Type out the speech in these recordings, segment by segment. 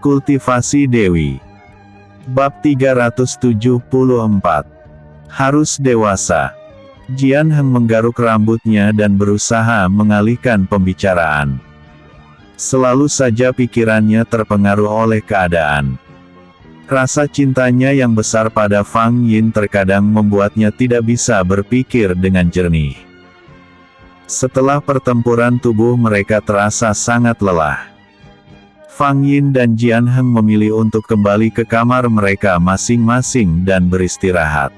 Kultivasi Dewi. Bab 374. Harus dewasa. Jian Heng menggaruk rambutnya dan berusaha mengalihkan pembicaraan. Selalu saja pikirannya terpengaruh oleh keadaan. Rasa cintanya yang besar pada Fang Yin terkadang membuatnya tidak bisa berpikir dengan jernih. Setelah pertempuran tubuh mereka terasa sangat lelah. Fang Yin dan Jian Heng memilih untuk kembali ke kamar mereka masing-masing dan beristirahat.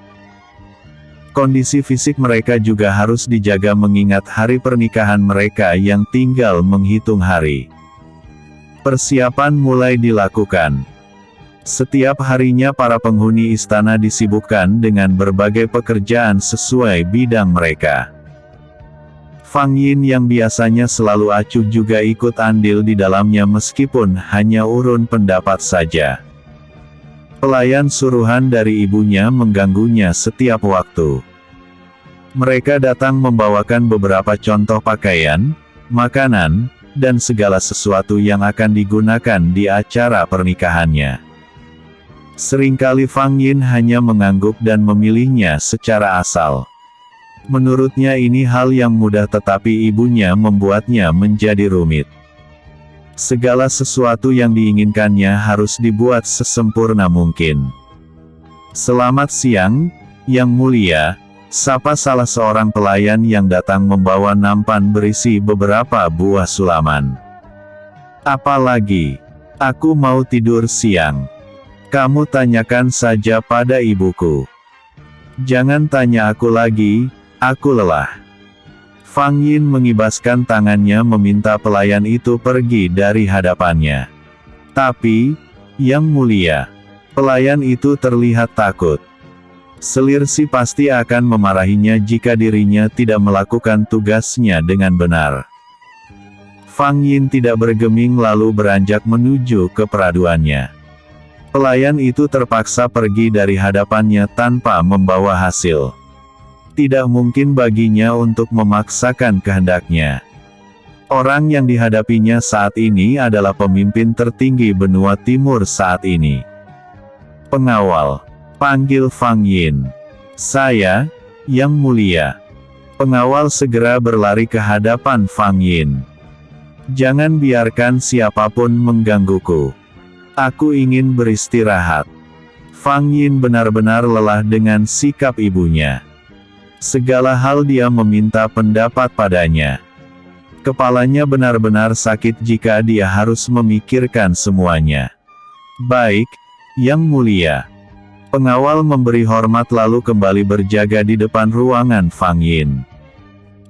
Kondisi fisik mereka juga harus dijaga mengingat hari pernikahan mereka yang tinggal menghitung hari. Persiapan mulai dilakukan. Setiap harinya para penghuni istana disibukkan dengan berbagai pekerjaan sesuai bidang mereka. Fang Yin yang biasanya selalu acuh juga ikut andil di dalamnya meskipun hanya urun pendapat saja. Pelayan suruhan dari ibunya mengganggunya setiap waktu. Mereka datang membawakan beberapa contoh pakaian, makanan, dan segala sesuatu yang akan digunakan di acara pernikahannya. Seringkali Fang Yin hanya mengangguk dan memilihnya secara asal. Menurutnya ini hal yang mudah tetapi ibunya membuatnya menjadi rumit. Segala sesuatu yang diinginkannya harus dibuat sesempurna mungkin. "Selamat siang, Yang Mulia," sapa salah seorang pelayan yang datang membawa nampan berisi beberapa buah sulaman. "Apalagi? Aku mau tidur siang. Kamu tanyakan saja pada ibuku. Jangan tanya aku lagi. Aku lelah." Fang Yin mengibaskan tangannya meminta pelayan itu pergi dari hadapannya. "Tapi, Yang Mulia," pelayan itu terlihat takut. Selirsi pasti akan memarahinya jika dirinya tidak melakukan tugasnya dengan benar. Fang Yin tidak bergeming lalu beranjak menuju ke peraduannya. Pelayan itu terpaksa pergi dari hadapannya tanpa membawa hasil. Tidak mungkin baginya untuk memaksakan kehendaknya. Orang yang dihadapinya saat ini adalah pemimpin tertinggi benua timur saat ini. "Pengawal," panggil Fang Yin. "Saya, Yang Mulia." Pengawal segera berlari ke hadapan Fang Yin. "Jangan biarkan siapapun menggangguku. Aku ingin beristirahat." Fang Yin benar-benar lelah dengan sikap ibunya. Segala hal dia meminta pendapat padanya. Kepalanya benar-benar sakit jika dia harus memikirkan semuanya. "Baik, Yang Mulia." Pengawal memberi hormat lalu kembali berjaga di depan ruangan Fang Yin.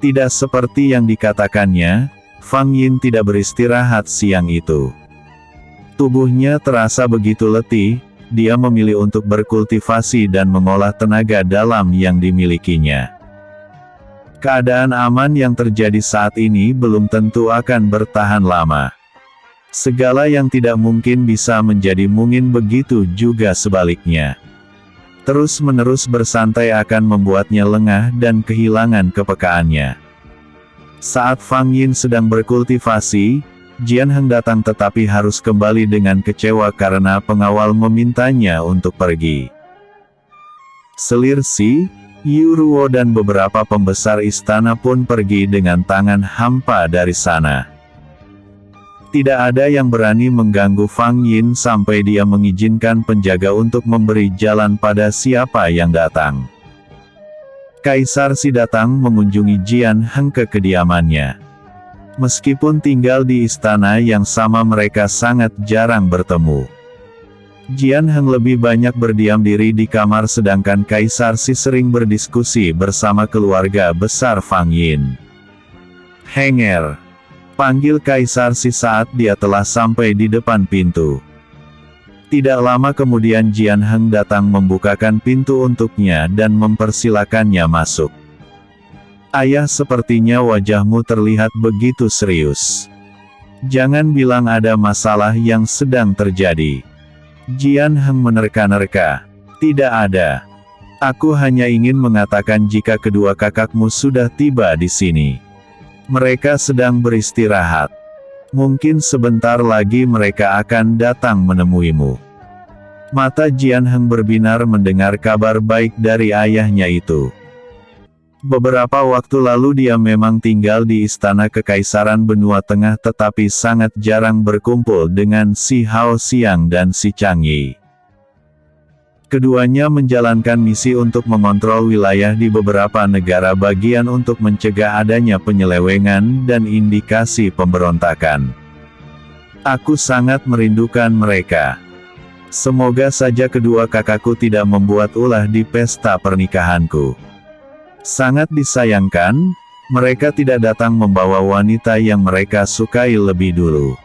Tidak seperti yang dikatakannya, Fang Yin tidak beristirahat siang itu. Tubuhnya terasa begitu letih. Dia memilih untuk berkultivasi dan mengolah tenaga dalam yang dimilikinya. Keadaan aman yang terjadi saat ini belum tentu akan bertahan lama. Segala yang tidak mungkin bisa menjadi mungkin, begitu juga sebaliknya. Terus-menerus bersantai akan membuatnya lengah dan kehilangan kepekaannya. Saat Fang Yin sedang berkultivasi, Jian Heng datang tetapi harus kembali dengan kecewa karena pengawal memintanya untuk pergi. Selirsi, Yu Ruo dan beberapa pembesar istana pun pergi dengan tangan hampa dari sana. Tidak ada yang berani mengganggu Fang Yin sampai dia mengizinkan penjaga untuk memberi jalan pada siapa yang datang. Kaisar Si datang mengunjungi Jian Heng ke kediamannya. Meskipun tinggal di istana yang sama, mereka sangat jarang bertemu. Jian Heng lebih banyak berdiam diri di kamar sedangkan Kaisar Si sering berdiskusi bersama keluarga besar Fang Yin. "Henger," panggil Kaisar Si saat dia telah sampai di depan pintu. Tidak lama kemudian Jian Heng datang membukakan pintu untuknya dan mempersilakannya masuk. "Ayah, sepertinya wajahmu terlihat begitu serius. Jangan bilang ada masalah yang sedang terjadi." Jian Heng menerka-nerka. "Tidak ada. Aku hanya ingin mengatakan jika kedua kakakmu sudah tiba di sini. Mereka sedang beristirahat." Mungkin sebentar lagi mereka akan datang menemuimu. Mata Jian Heng berbinar mendengar kabar baik dari ayahnya itu. Beberapa waktu lalu dia memang tinggal di istana kekaisaran benua tengah tetapi sangat jarang berkumpul dengan si Hao Xiang dan si Chang Yi. Keduanya menjalankan misi untuk mengontrol wilayah di beberapa negara bagian untuk mencegah adanya penyelewengan dan indikasi pemberontakan. Aku sangat merindukan mereka. Semoga saja kedua kakakku tidak membuat ulah di pesta pernikahanku. Sangat disayangkan, mereka tidak datang membawa wanita yang mereka sukai lebih dulu.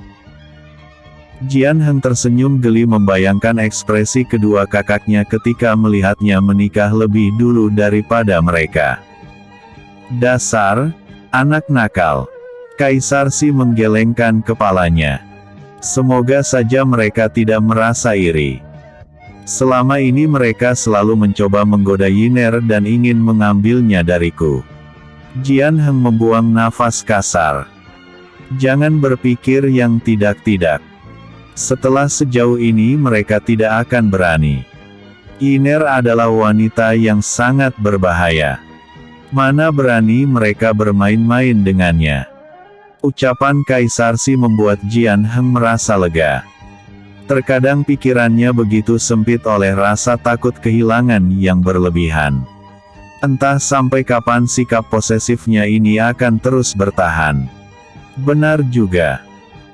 Jian Heng tersenyum geli membayangkan ekspresi kedua kakaknya ketika melihatnya menikah lebih dulu daripada mereka. Dasar anak nakal. Kaisar Si menggelengkan kepalanya. Semoga saja mereka tidak merasa iri. Selama ini mereka selalu mencoba menggoda Yiner dan ingin mengambilnya dariku. Jian Heng membuang nafas kasar. Jangan berpikir yang tidak-tidak. Setelah sejauh ini mereka tidak akan berani. Yiner adalah wanita yang sangat berbahaya. Mana berani mereka bermain-main dengannya. Ucapan Kaisar Si membuat Jian Heng merasa lega. Terkadang pikirannya begitu sempit oleh rasa takut kehilangan yang berlebihan. Entah sampai kapan sikap posesifnya ini akan terus bertahan. Benar juga.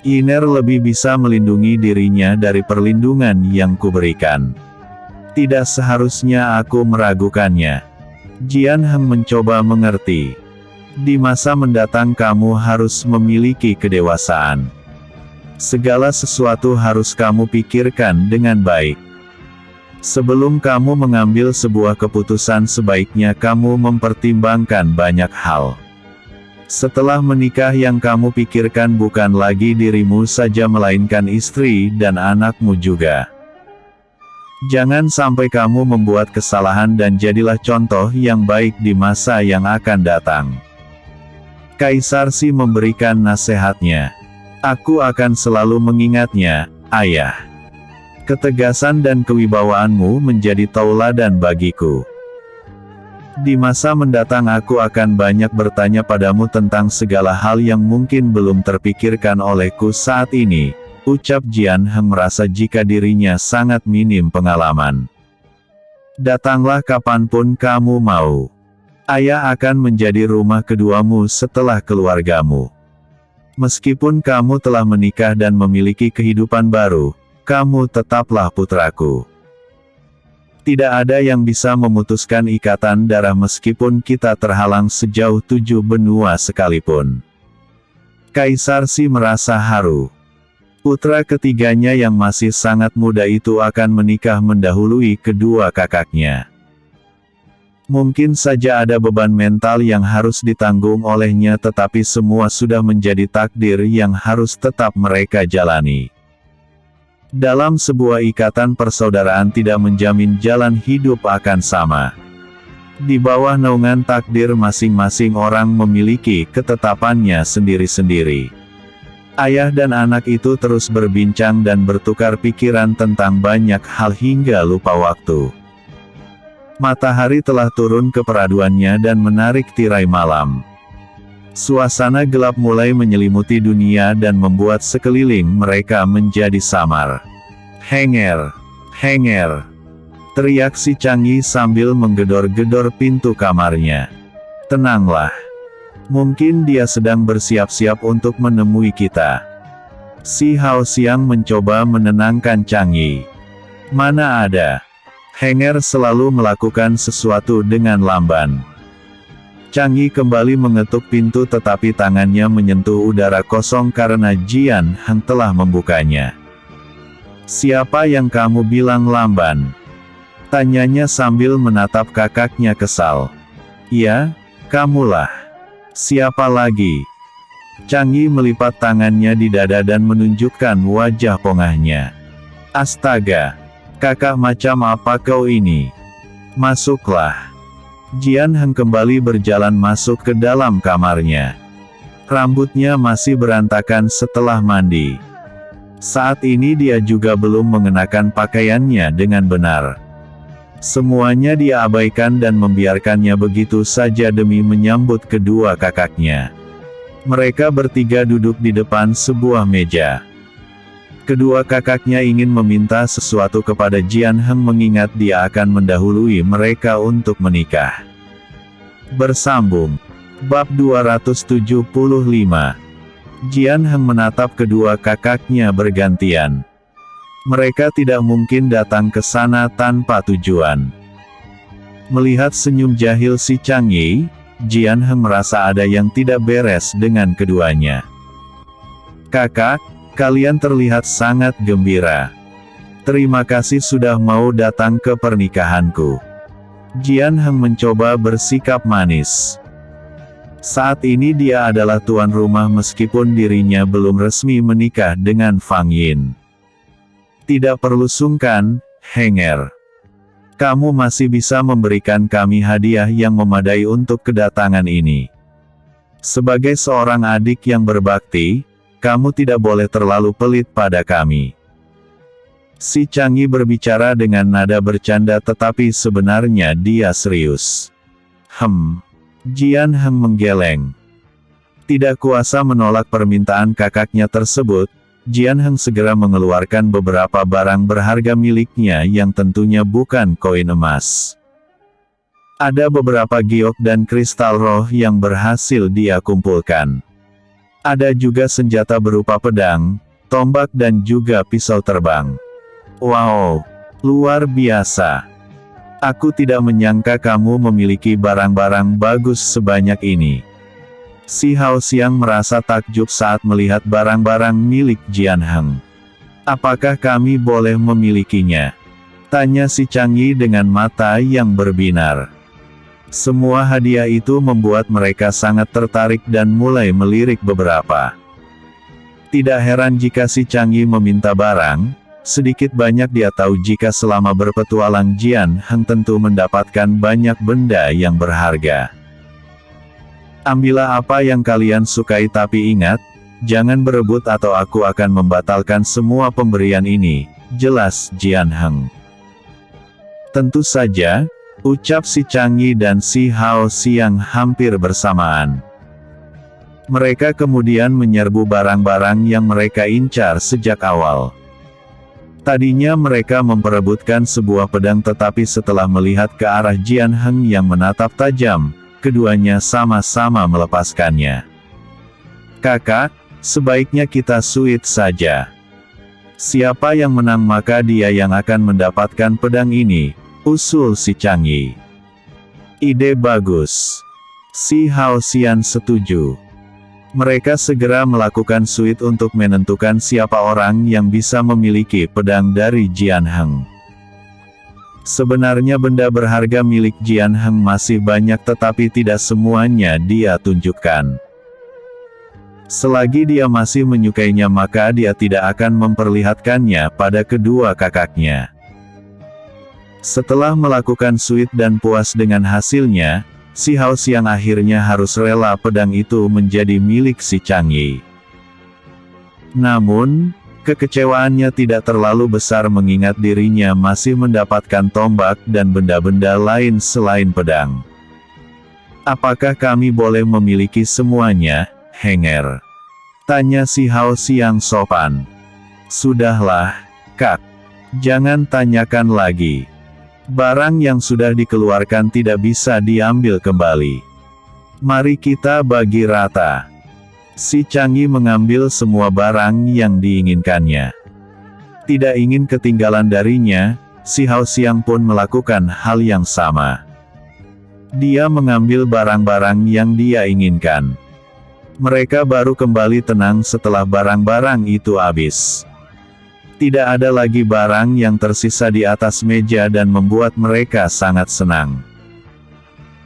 Yiner lebih bisa melindungi dirinya dari perlindungan yang kuberikan. Tidak seharusnya aku meragukannya. Jian Heng mencoba mengerti. Di masa mendatang kamu harus memiliki kedewasaan. Segala sesuatu harus kamu pikirkan dengan baik. Sebelum kamu mengambil sebuah keputusan sebaiknya kamu mempertimbangkan banyak hal. Setelah menikah yang kamu pikirkan bukan lagi dirimu saja melainkan istri dan anakmu juga. Jangan sampai kamu membuat kesalahan dan jadilah contoh yang baik di masa yang akan datang. Kaisar Si memberikan nasihatnya. Aku akan selalu mengingatnya, ayah. Ketegasan dan kewibawaanmu menjadi tauladan bagiku. Di masa mendatang aku akan banyak bertanya padamu tentang segala hal yang mungkin belum terpikirkan olehku saat ini, ucap Jian Heng merasa jika dirinya sangat minim pengalaman. Datanglah kapanpun kamu mau. Ayah akan menjadi rumah keduamu setelah keluargamu. Meskipun kamu telah menikah dan memiliki kehidupan baru, kamu tetaplah putraku. Tidak ada yang bisa memutuskan ikatan darah meskipun kita terhalang sejauh 7 benua sekalipun. Kaisar Si merasa haru. Putra ketiganya yang masih sangat muda itu akan menikah mendahului kedua kakaknya. Mungkin saja ada beban mental yang harus ditanggung olehnya tetapi semua sudah menjadi takdir yang harus tetap mereka jalani. Dalam sebuah ikatan persaudaraan tidak menjamin jalan hidup akan sama. Di bawah naungan takdir masing-masing orang memiliki ketetapannya sendiri-sendiri. Ayah dan anak itu terus berbincang dan bertukar pikiran tentang banyak hal hingga lupa waktu. Matahari telah turun ke peraduannya dan menarik tirai malam. Suasana gelap mulai menyelimuti dunia dan membuat sekeliling mereka menjadi samar. Henger, henger, teriak si Chang Yi sambil menggedor-gedor pintu kamarnya. Tenanglah. Mungkin dia sedang bersiap-siap untuk menemui kita. Si Hao Xiang mencoba menenangkan Chang Yi. Mana ada. Henger selalu melakukan sesuatu dengan lamban. Chang Yi kembali mengetuk pintu tetapi tangannya menyentuh udara kosong karena Jian Heng telah membukanya. Siapa yang kamu bilang lamban? Tanyanya sambil menatap kakaknya kesal. Ya, kamulah. Siapa lagi? Chang Yi melipat tangannya di dada dan menunjukkan wajah pongahnya. Astaga! Kakak macam apa kau ini? Masuklah. Jian Heng kembali berjalan masuk ke dalam kamarnya. Rambutnya masih berantakan setelah mandi. Saat ini dia juga belum mengenakan pakaiannya dengan benar. Semuanya dia abaikan dan membiarkannya begitu saja demi menyambut kedua kakaknya. Mereka bertiga duduk di depan sebuah meja. Kedua kakaknya ingin meminta sesuatu kepada Jian Heng mengingat dia akan mendahului mereka untuk menikah. Bersambung. Bab 275. Jian Heng menatap kedua kakaknya bergantian. Mereka tidak mungkin datang ke sana tanpa tujuan. Melihat senyum jahil si Changyi, Jian Heng merasa ada yang tidak beres dengan keduanya. "Kakak, kalian terlihat sangat gembira. Terima kasih sudah mau datang ke pernikahanku." Jian Heng mencoba bersikap manis. Saat ini dia adalah tuan rumah meskipun dirinya belum resmi menikah dengan Fang Yin. "Tidak perlu sungkan, Henger. Kamu masih bisa memberikan kami hadiah yang memadai untuk kedatangan ini. Sebagai seorang adik yang berbakti, kamu tidak boleh terlalu pelit pada kami." Si Changyi berbicara dengan nada bercanda tetapi sebenarnya dia serius. Jian Heng menggeleng. Tidak kuasa menolak permintaan kakaknya tersebut, Jian Heng segera mengeluarkan beberapa barang berharga miliknya yang tentunya bukan koin emas. Ada beberapa giok dan kristal roh yang berhasil dia kumpulkan. Ada juga senjata berupa pedang, tombak dan juga pisau terbang. Wow, luar biasa. Aku tidak menyangka kamu memiliki barang-barang bagus sebanyak ini. Si Hao Xiang merasa takjub saat melihat barang-barang milik Jian Heng. "Apakah kami boleh memilikinya?" tanya si Changyi dengan mata yang berbinar. Semua hadiah itu membuat mereka sangat tertarik dan mulai melirik beberapa. Tidak heran jika si Changyi meminta barang. Sedikit banyak dia tahu jika selama berpetualang Jian Heng tentu mendapatkan banyak benda yang berharga. "Ambillah apa yang kalian sukai tapi ingat, jangan berebut atau aku akan membatalkan semua pemberian ini," jelas Jian Heng. "Tentu saja," ucap si Changyi dan si Hao Xiang hampir bersamaan. Mereka kemudian menyerbu barang-barang yang mereka incar sejak awal. Tadinya mereka memperebutkan sebuah pedang tetapi setelah melihat ke arah Jian Heng yang menatap tajam, keduanya sama-sama melepaskannya. "Kakak, sebaiknya kita suit saja. Siapa yang menang maka dia yang akan mendapatkan pedang ini," usul si Changyi. "Ide bagus." Si Hao Xian setuju. Mereka segera melakukan suit untuk menentukan siapa orang yang bisa memiliki pedang dari Jian Heng. Sebenarnya benda berharga milik Jian Heng masih banyak tetapi tidak semuanya dia tunjukkan. Selagi dia masih menyukainya maka dia tidak akan memperlihatkannya pada kedua kakaknya. Setelah melakukan suit dan puas dengan hasilnya, si Hao Xiang akhirnya harus rela pedang itu menjadi milik si Changyi. Namun, kekecewaannya tidak terlalu besar mengingat dirinya masih mendapatkan tombak dan benda-benda lain selain pedang. "Apakah kami boleh memiliki semuanya, Henger?" tanya si Hao Xiang sopan. "Sudahlah, Kak. Jangan tanyakan lagi. Barang yang sudah dikeluarkan tidak bisa diambil kembali. Mari kita bagi rata." Si Changyi mengambil semua barang yang diinginkannya. Tidak ingin ketinggalan darinya, si Hao Xiang pun melakukan hal yang sama. Dia mengambil barang-barang yang dia inginkan. Mereka baru kembali tenang setelah barang-barang itu habis. Tidak ada lagi barang yang tersisa di atas meja dan membuat mereka sangat senang.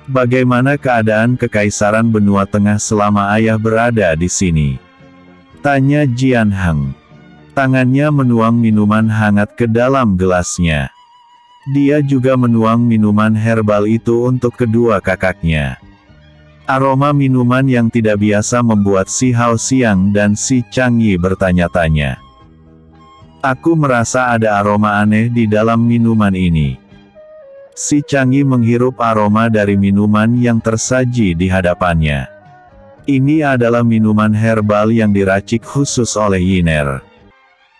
"Bagaimana keadaan Kekaisaran Benua Tengah selama ayah berada di sini?" tanya Jian Heng. Tangannya menuang minuman hangat ke dalam gelasnya. Dia juga menuang minuman herbal itu untuk kedua kakaknya. Aroma minuman yang tidak biasa membuat si Hao Xiang dan si Changyi bertanya-tanya. Aku merasa ada aroma aneh di dalam minuman ini. Si Changyi menghirup aroma dari minuman yang tersaji di hadapannya. Ini adalah minuman herbal yang diracik khusus oleh Yiner.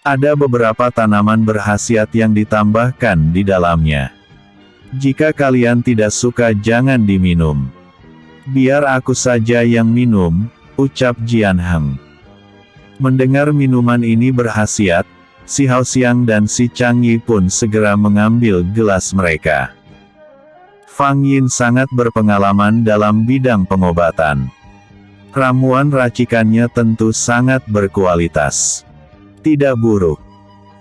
Ada beberapa tanaman berkhasiat yang ditambahkan di dalamnya. Jika kalian tidak suka jangan diminum. Biar aku saja yang minum, ucap Jian Heng. Mendengar minuman ini berkhasiat, si Hao Xiang dan si Changyi pun segera mengambil gelas mereka. Fang Yin sangat berpengalaman dalam bidang pengobatan. Ramuan racikannya tentu sangat berkualitas. Tidak buruk.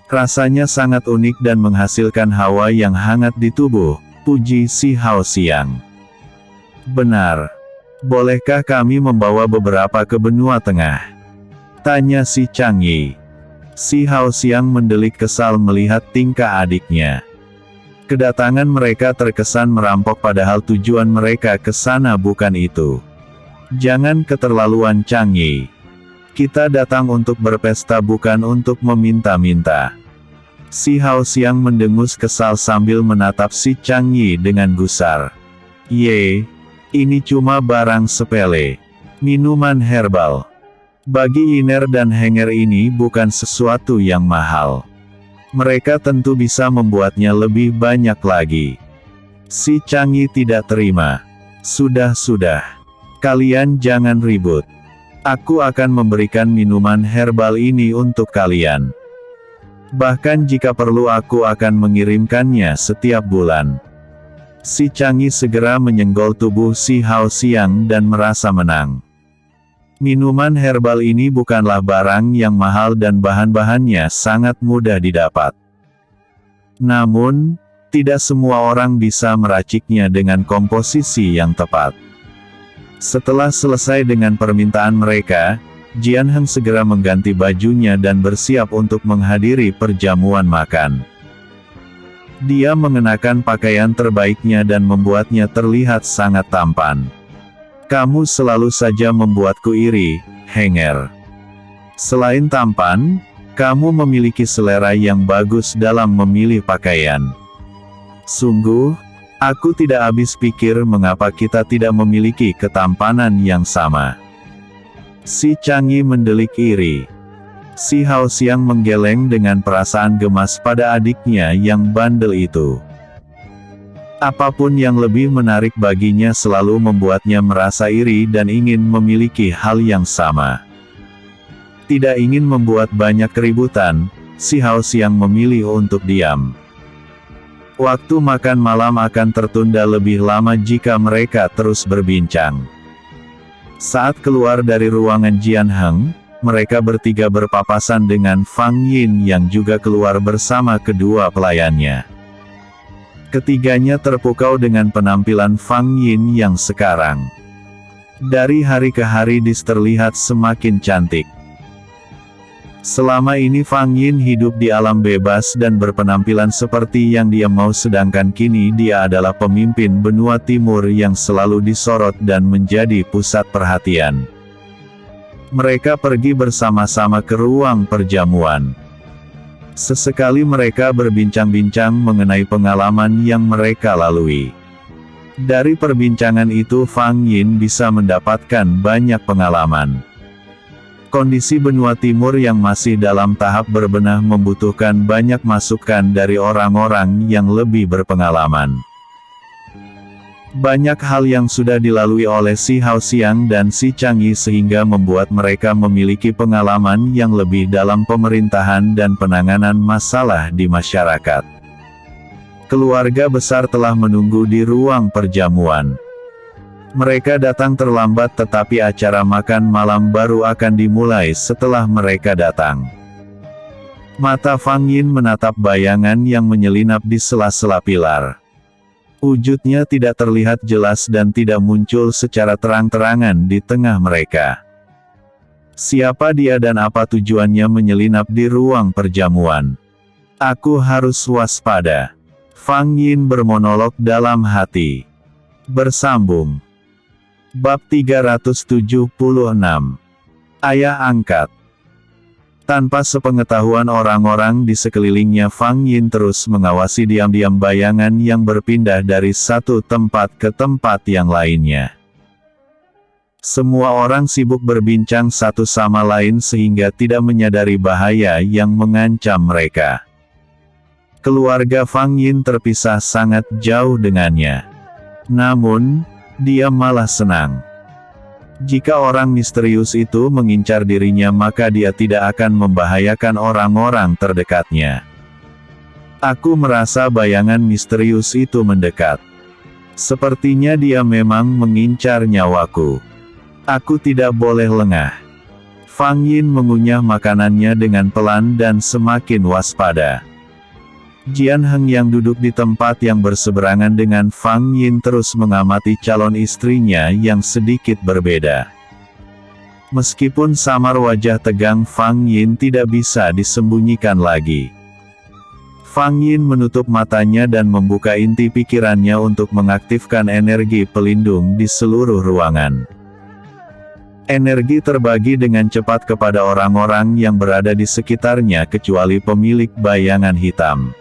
Rasanya sangat unik dan menghasilkan hawa yang hangat di tubuh, puji si Hao Xiang. Benar. Bolehkah kami membawa beberapa ke benua tengah? Tanya si Changyi. Si Hao Xiang mendelik kesal melihat tingkah adiknya. Kedatangan mereka terkesan merampok padahal tujuan mereka ke sana bukan itu. Jangan keterlaluan Changyi. Kita datang untuk berpesta bukan untuk meminta-minta. Si Hao Xiang mendengus kesal sambil menatap si Changyi dengan gusar. Ini cuma barang sepele. Minuman herbal. Bagi Yiner dan Henger ini bukan sesuatu yang mahal. Mereka tentu bisa membuatnya lebih banyak lagi. Si Changyi tidak terima. Sudah. Kalian jangan ribut. Aku akan memberikan minuman herbal ini untuk kalian. Bahkan jika perlu aku akan mengirimkannya setiap bulan. Si Changyi segera menyenggol tubuh si Hao Xiang dan merasa menang. Minuman herbal ini bukanlah barang yang mahal dan bahan-bahannya sangat mudah didapat. Namun, tidak semua orang bisa meraciknya dengan komposisi yang tepat. Setelah selesai dengan permintaan mereka, Jian Heng segera mengganti bajunya dan bersiap untuk menghadiri perjamuan makan. Dia mengenakan pakaian terbaiknya dan membuatnya terlihat sangat tampan. Kamu selalu saja membuatku iri, Henger. Selain tampan, kamu memiliki selera yang bagus dalam memilih pakaian. Sungguh, aku tidak habis pikir mengapa kita tidak memiliki ketampanan yang sama. Si Changyi mendelik iri. Si Hao Xiang menggeleng dengan perasaan gemas pada adiknya yang bandel itu. Apapun yang lebih menarik baginya selalu membuatnya merasa iri dan ingin memiliki hal yang sama. Tidak ingin membuat banyak keributan, si Hao Xiang memilih untuk diam. Waktu makan malam akan tertunda lebih lama jika mereka terus berbincang. Saat keluar dari ruangan Jian Heng, mereka bertiga berpapasan dengan Fang Yin yang juga keluar bersama kedua pelayannya. Ketiganya terpukau dengan penampilan Fang Yin yang sekarang. Dari hari ke hari terlihat semakin cantik. Selama ini Fang Yin hidup di alam bebas dan berpenampilan seperti yang dia mau, sedangkan kini dia adalah pemimpin benua timur yang selalu disorot dan menjadi pusat perhatian. Mereka pergi bersama-sama ke ruang perjamuan. Sesekali mereka berbincang-bincang mengenai pengalaman yang mereka lalui. Dari perbincangan itu Fang Yin bisa mendapatkan banyak pengalaman. Kondisi benua timur yang masih dalam tahap berbenah membutuhkan banyak masukan dari orang-orang yang lebih berpengalaman. Banyak hal yang sudah dilalui oleh si Hao Xiang dan si Changyi sehingga membuat mereka memiliki pengalaman yang lebih dalam pemerintahan dan penanganan masalah di masyarakat. Keluarga besar telah menunggu di ruang perjamuan. Mereka datang terlambat tetapi acara makan malam baru akan dimulai setelah mereka datang. Mata Fang Yin menatap bayangan yang menyelinap di sela-sela pilar. Wujudnya tidak terlihat jelas dan tidak muncul secara terang-terangan di tengah mereka. Siapa dia dan apa tujuannya menyelinap di ruang perjamuan? Aku harus waspada. Fang Yin bermonolog dalam hati. Bersambung. Bab 376. Ayah angkat. Tanpa sepengetahuan orang-orang di sekelilingnya, Fang Yin terus mengawasi diam-diam bayangan yang berpindah dari satu tempat ke tempat yang lainnya. Semua orang sibuk berbincang satu sama lain sehingga tidak menyadari bahaya yang mengancam mereka. Keluarga Fang Yin terpisah sangat jauh dengannya. Namun, dia malah senang. Jika orang misterius itu mengincar dirinya, maka dia tidak akan membahayakan orang-orang terdekatnya. Aku merasa bayangan misterius itu mendekat. Sepertinya dia memang mengincar nyawaku. Aku tidak boleh lengah. Fang Yin mengunyah makanannya dengan pelan dan semakin waspada. Jian Heng yang duduk di tempat yang berseberangan dengan Fang Yin terus mengamati calon istrinya yang sedikit berbeda. Meskipun samar wajah tegang Fang Yin tidak bisa disembunyikan lagi. Fang Yin menutup matanya dan membuka inti pikirannya untuk mengaktifkan energi pelindung di seluruh ruangan. Energi terbagi dengan cepat kepada orang-orang yang berada di sekitarnya kecuali pemilik bayangan hitam.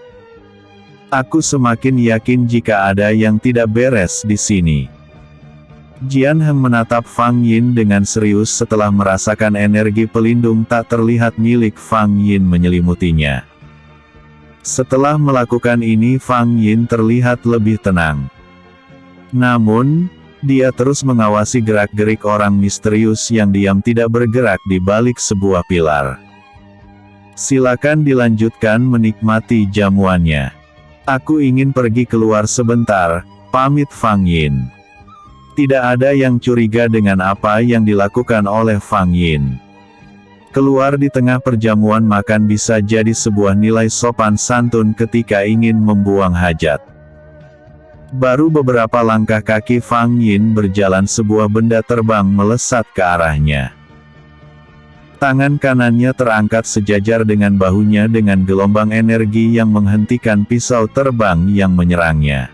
Aku semakin yakin jika ada yang tidak beres di sini. Jian Heng menatap Fang Yin dengan serius setelah merasakan energi pelindung tak terlihat milik Fang Yin menyelimutinya. Setelah melakukan ini, Fang Yin terlihat lebih tenang. Namun, dia terus mengawasi gerak-gerik orang misterius yang diam tidak bergerak di balik sebuah pilar. Silakan dilanjutkan menikmati jamuannya. Aku ingin pergi keluar sebentar, pamit Fang Yin. Tidak ada yang curiga dengan apa yang dilakukan oleh Fang Yin. Keluar di tengah perjamuan makan bisa jadi sebuah nilai sopan santun ketika ingin membuang hajat. Baru beberapa langkah kaki Fang Yin berjalan, sebuah benda terbang melesat ke arahnya. Tangan kanannya terangkat sejajar dengan bahunya dengan gelombang energi yang menghentikan pisau terbang yang menyerangnya.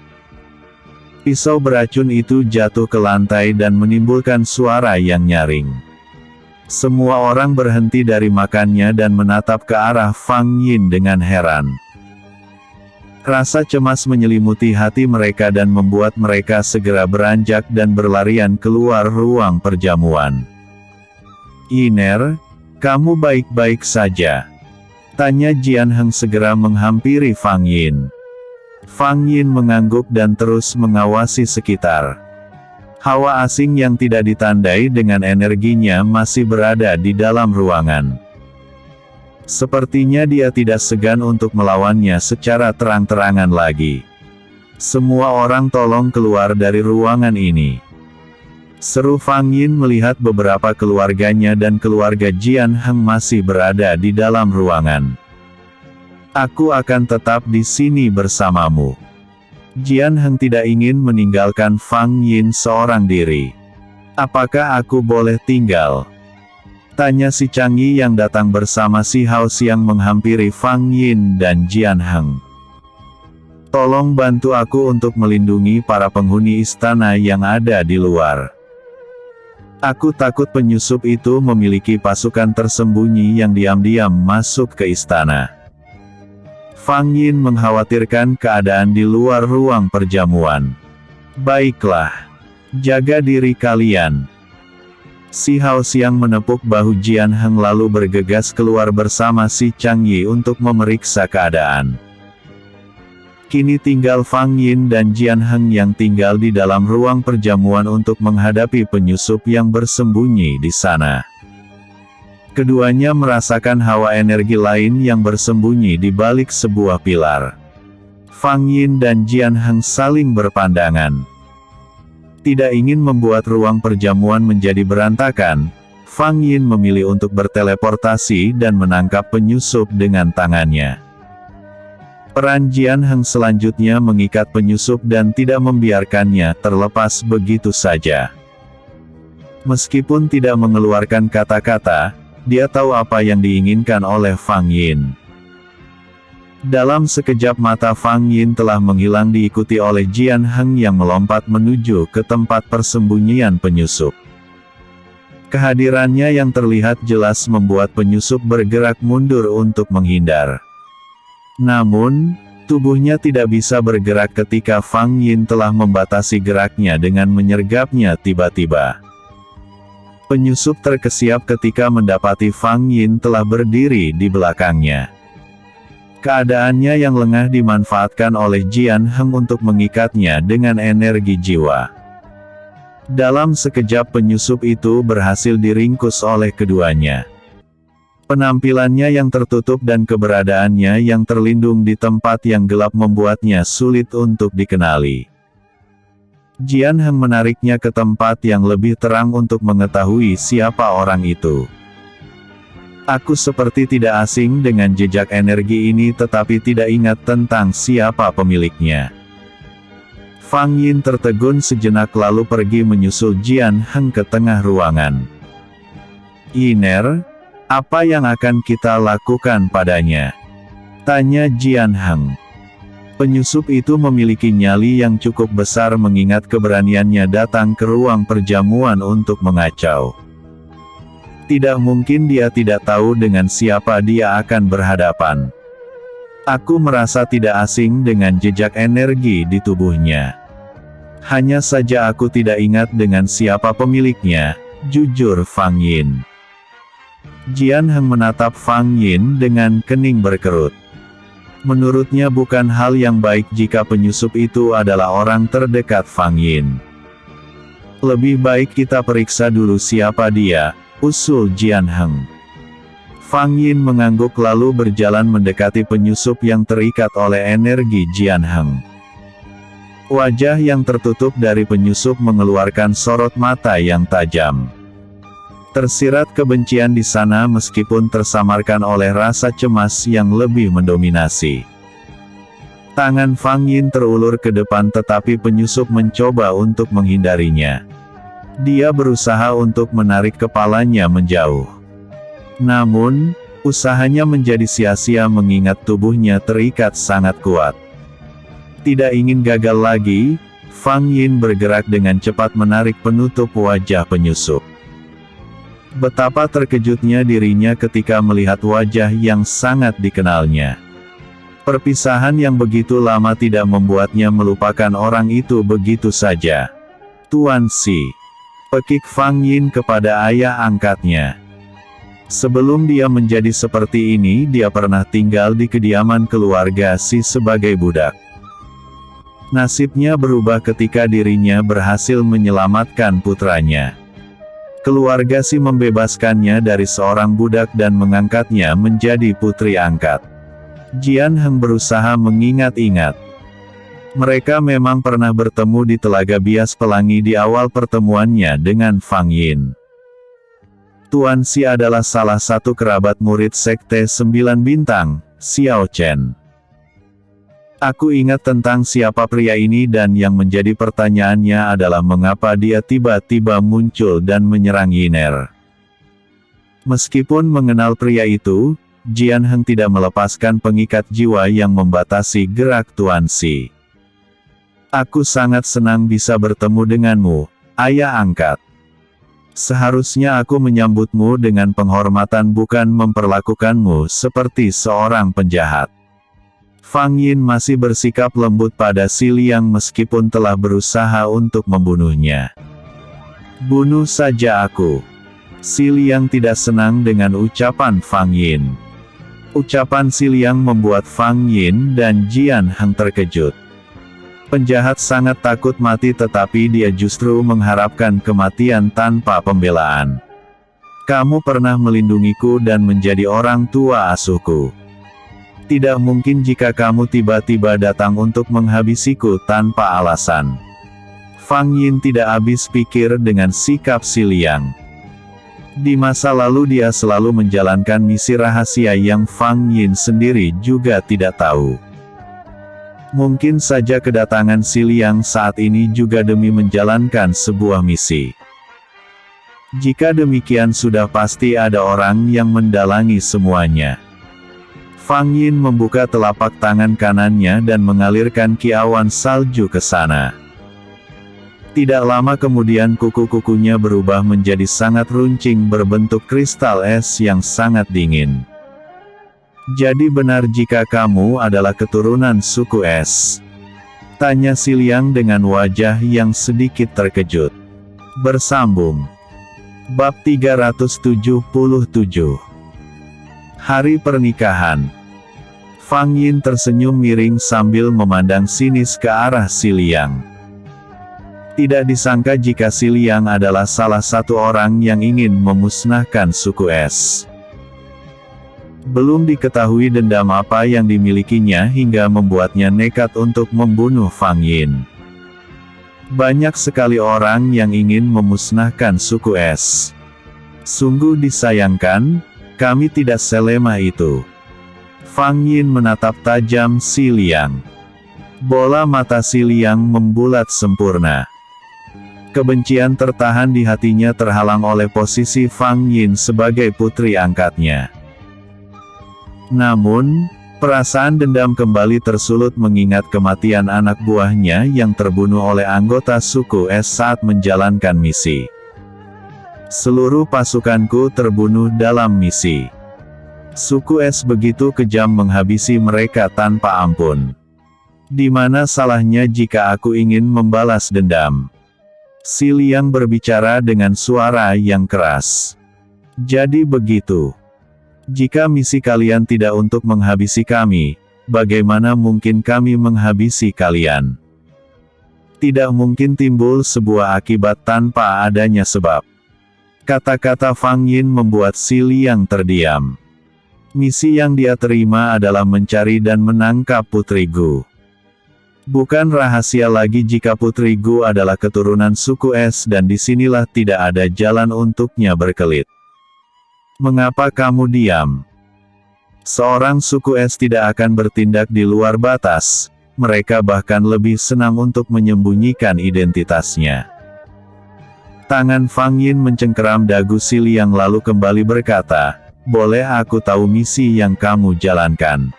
Pisau beracun itu jatuh ke lantai dan menimbulkan suara yang nyaring. Semua orang berhenti dari makannya dan menatap ke arah Fang Yin dengan heran. Rasa cemas menyelimuti hati mereka dan membuat mereka segera beranjak dan berlarian keluar ruang perjamuan. "Yiner, kamu baik-baik saja?" tanya Jian Heng segera menghampiri Fang Yin. Fang Yin mengangguk dan terus mengawasi sekitar. Hawa asing yang tidak ditandai dengan energinya masih berada di dalam ruangan. Sepertinya dia tidak segan untuk melawannya secara terang-terangan lagi. "Semua orang tolong keluar dari ruangan ini," seru Fang Yin melihat beberapa keluarganya dan keluarga Jian Heng masih berada di dalam ruangan. "Aku akan tetap di sini bersamamu." Jian Heng tidak ingin meninggalkan Fang Yin seorang diri. "Apakah aku boleh tinggal?" tanya si Changyi yang datang bersama si Hao Xiang menghampiri Fang Yin dan Jian Heng. "Tolong bantu aku untuk melindungi para penghuni istana yang ada di luar. Aku takut penyusup itu memiliki pasukan tersembunyi yang diam-diam masuk ke istana." Fang Yin mengkhawatirkan keadaan di luar ruang perjamuan. "Baiklah. Jaga diri kalian." Si Hao Xiang menepuk bahu Jian Heng lalu bergegas keluar bersama si Changyi untuk memeriksa keadaan. Kini tinggal Fang Yin dan Jian Heng yang tinggal di dalam ruang perjamuan untuk menghadapi penyusup yang bersembunyi di sana. Keduanya merasakan hawa energi lain yang bersembunyi di balik sebuah pilar. Fang Yin dan Jian Heng saling berpandangan. Tidak ingin membuat ruang perjamuan menjadi berantakan, Fang Yin memilih untuk berteleportasi dan menangkap penyusup dengan tangannya. Peran Jian Heng selanjutnya mengikat penyusup dan tidak membiarkannya terlepas begitu saja. Meskipun tidak mengeluarkan kata-kata, dia tahu apa yang diinginkan oleh Fang Yin. Dalam sekejap mata Fang Yin telah menghilang diikuti oleh Jian Heng yang melompat menuju ke tempat persembunyian penyusup. Kehadirannya yang terlihat jelas membuat penyusup bergerak mundur untuk menghindar. Namun, tubuhnya tidak bisa bergerak ketika Fang Yin telah membatasi geraknya dengan menyergapnya tiba-tiba. Penyusup terkesiap ketika mendapati Fang Yin telah berdiri di belakangnya. Keadaannya yang lengah dimanfaatkan oleh Jian Heng untuk mengikatnya dengan energi jiwa. Dalam sekejap penyusup itu berhasil diringkus oleh keduanya. Penampilannya yang tertutup dan keberadaannya yang terlindung di tempat yang gelap membuatnya sulit untuk dikenali. Jian Heng menariknya ke tempat yang lebih terang untuk mengetahui siapa orang itu. Aku seperti tidak asing dengan jejak energi ini tetapi tidak ingat tentang siapa pemiliknya. Fang Yin tertegun sejenak lalu pergi menyusul Jian Heng ke tengah ruangan. "Iner, apa yang akan kita lakukan padanya?" tanya Jian Heng. Penyusup itu memiliki nyali yang cukup besar mengingat keberaniannya datang ke ruang perjamuan untuk mengacau. Tidak mungkin dia tidak tahu dengan siapa dia akan berhadapan. Aku merasa tidak asing dengan jejak energi di tubuhnya. Hanya saja aku tidak ingat dengan siapa pemiliknya, jujur Fang Yin. Jian Heng menatap Fang Yin dengan kening berkerut. Menurutnya bukan hal yang baik jika penyusup itu adalah orang terdekat Fang Yin. Lebih baik kita periksa dulu siapa dia, usul Jian Heng. Fang Yin mengangguk lalu berjalan mendekati penyusup yang terikat oleh energi Jian Heng. Wajah yang tertutup dari penyusup mengeluarkan sorot mata yang tajam. Tersirat kebencian di sana meskipun tersamarkan oleh rasa cemas yang lebih mendominasi. Tangan Fang Yin terulur ke depan tetapi penyusup mencoba untuk menghindarinya. Dia berusaha untuk menarik kepalanya menjauh. Namun, usahanya menjadi sia-sia mengingat tubuhnya terikat sangat kuat. Tidak ingin gagal lagi, Fang Yin bergerak dengan cepat menarik penutup wajah penyusup. Betapa terkejutnya dirinya ketika melihat wajah yang sangat dikenalnya. Perpisahan yang begitu lama tidak membuatnya melupakan orang itu begitu saja. "Tuan Si," pekik Fang Yin kepada ayah angkatnya. Sebelum dia menjadi seperti ini dia pernah tinggal di kediaman keluarga Si sebagai budak. Nasibnya berubah ketika dirinya berhasil menyelamatkan putranya. Keluarga Si membebaskannya dari seorang budak dan mengangkatnya menjadi putri angkat. Jian Heng berusaha mengingat-ingat. Mereka memang pernah bertemu di Telaga Bias Pelangi di awal pertemuannya dengan Fang Yin. Tuan Si adalah salah satu kerabat murid Sekte 9 Bintang, Xiao Chen. Aku ingat tentang siapa pria ini dan yang menjadi pertanyaannya adalah mengapa dia tiba-tiba muncul dan menyerang Yiner. Meskipun mengenal pria itu, Jian Heng tidak melepaskan pengikat jiwa yang membatasi gerak Tuan Si. "Aku sangat senang bisa bertemu denganmu, ayah angkat. Seharusnya aku menyambutmu dengan penghormatan bukan memperlakukanmu seperti seorang penjahat." Fang Yin masih bersikap lembut pada Si Liang meskipun telah berusaha untuk membunuhnya. "Bunuh saja aku." Si Liang tidak senang dengan ucapan Fang Yin. Ucapan Si Liang membuat Fang Yin dan Jian Heng terkejut. Penjahat sangat takut mati tetapi dia justru mengharapkan kematian tanpa pembelaan. "Kamu pernah melindungiku dan menjadi orang tua asuhku. Tidak mungkin jika kamu tiba-tiba datang untuk menghabisiku tanpa alasan." Fang Yin tidak habis pikir dengan sikap Si Liang. Di masa lalu dia selalu menjalankan misi rahasia yang Fang Yin sendiri juga tidak tahu. Mungkin saja kedatangan Si Liang saat ini juga demi menjalankan sebuah misi. Jika demikian sudah pasti ada orang yang mendalangi semuanya. Fang Yin membuka telapak tangan kanannya dan mengalirkan kiawan salju ke sana. Tidak lama kemudian kuku-kukunya berubah menjadi sangat runcing berbentuk kristal es yang sangat dingin. Jadi benar jika kamu adalah keturunan suku es? Tanya Si Liang dengan wajah yang sedikit terkejut. Bersambung. Bab 377. Hari pernikahan. Fang Yin tersenyum miring sambil memandang sinis ke arah Si Liang. Tidak disangka jika Si Liang adalah salah satu orang yang ingin memusnahkan suku es. Belum diketahui dendam apa yang dimilikinya hingga membuatnya nekat untuk membunuh Fang Yin. Banyak sekali orang yang ingin memusnahkan suku es. Sungguh disayangkan, kami tidak selemah itu. Fang Yin menatap tajam Si Liang. Bola mata Si Liang membulat sempurna. Kebencian tertahan di hatinya terhalang oleh posisi Fang Yin sebagai putri angkatnya. Namun, perasaan dendam kembali tersulut mengingat kematian anak buahnya yang terbunuh oleh anggota suku es saat menjalankan misi. Seluruh pasukanku terbunuh dalam misi. Suku es begitu kejam menghabisi mereka tanpa ampun. Di mana salahnya jika aku ingin membalas dendam? Si Liang berbicara dengan suara yang keras. Jadi begitu. Jika misi kalian tidak untuk menghabisi kami, bagaimana mungkin kami menghabisi kalian? Tidak mungkin timbul sebuah akibat tanpa adanya sebab. Kata-kata Fang Yin membuat Si Liang terdiam. Misi yang dia terima adalah mencari dan menangkap Putri Gu. Bukan rahasia lagi jika Putri Gu adalah keturunan suku es dan disinilah tidak ada jalan untuknya berkelit. Mengapa kamu diam? Seorang suku es tidak akan bertindak di luar batas, mereka bahkan lebih senang untuk menyembunyikan identitasnya. Tangan Fang Yin mencengkeram dagu Si Liang lalu kembali berkata, boleh aku tahu misi yang kamu jalankan?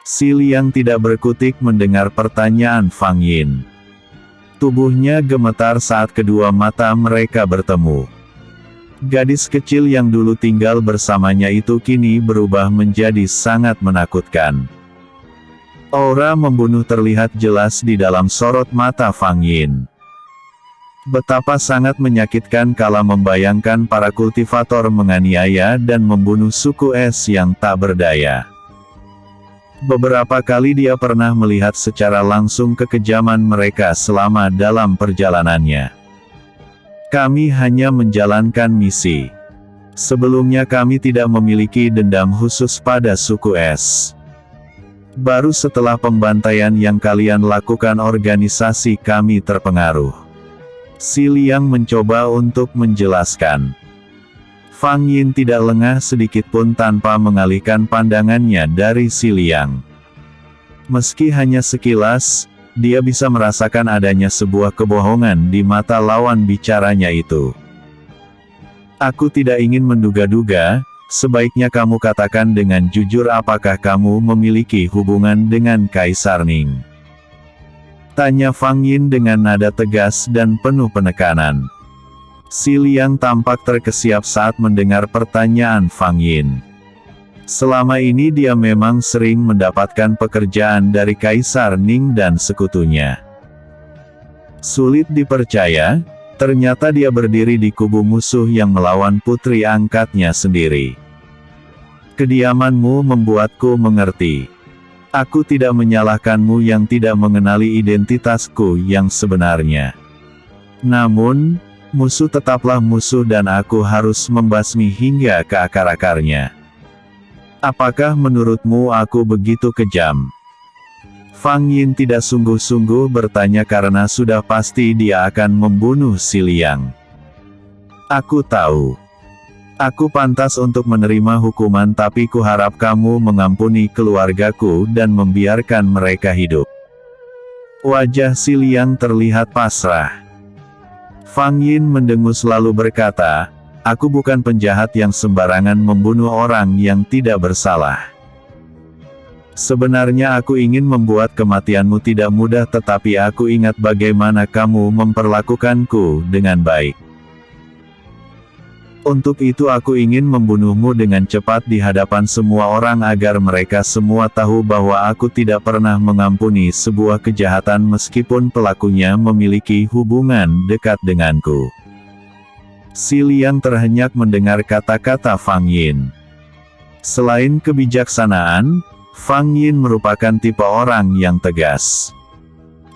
Si Liang tidak berkutik mendengar pertanyaan Fang Yin. Tubuhnya gemetar saat kedua mata mereka bertemu. Gadis kecil yang dulu tinggal bersamanya itu kini berubah menjadi sangat menakutkan. Aura membunuh terlihat jelas di dalam sorot mata Fang Yin. Betapa sangat menyakitkan kala membayangkan para kultivator menganiaya dan membunuh suku es yang tak berdaya. Beberapa kali dia pernah melihat secara langsung kekejaman mereka selama dalam perjalanannya. Kami hanya menjalankan misi. Sebelumnya kami tidak memiliki dendam khusus pada suku es. Baru setelah pembantaian yang kalian lakukan organisasi kami terpengaruh. Si Liang mencoba untuk menjelaskan. Fang Yin tidak lengah sedikitpun tanpa mengalihkan pandangannya dari Si Liang. Meski hanya sekilas, dia bisa merasakan adanya sebuah kebohongan di mata lawan bicaranya itu. Aku tidak ingin menduga-duga, sebaiknya kamu katakan dengan jujur apakah kamu memiliki hubungan dengan Kaisar Ning? Tanya Fang Yin dengan nada tegas dan penuh penekanan. Si Liang tampak terkesiap saat mendengar pertanyaan Fang Yin. Selama ini dia memang sering mendapatkan pekerjaan dari Kaisar Ning dan sekutunya. Sulit dipercaya, ternyata dia berdiri di kubu musuh yang melawan putri angkatnya sendiri. Kediamanmu membuatku mengerti. Aku tidak menyalahkanmu yang tidak mengenali identitasku yang sebenarnya. Namun, musuh tetaplah musuh dan aku harus membasmi hingga ke akar-akarnya. Apakah menurutmu aku begitu kejam? Fang Yin tidak sungguh-sungguh bertanya karena sudah pasti dia akan membunuh Si Liang. Aku tahu. Aku pantas untuk menerima hukuman tapi kuharap kamu mengampuni keluargaku dan membiarkan mereka hidup. Wajah Si Liang terlihat pasrah. Fang Yin mendengus lalu berkata, aku bukan penjahat yang sembarangan membunuh orang yang tidak bersalah. Sebenarnya aku ingin membuat kematianmu tidak mudah, tetapi aku ingat bagaimana kamu memperlakukanku dengan baik. Untuk itu aku ingin membunuhmu dengan cepat di hadapan semua orang agar mereka semua tahu bahwa aku tidak pernah mengampuni sebuah kejahatan meskipun pelakunya memiliki hubungan dekat denganku. Si Liang terhenyak mendengar kata-kata Fang Yin. Selain kebijaksanaan, Fang Yin merupakan tipe orang yang tegas.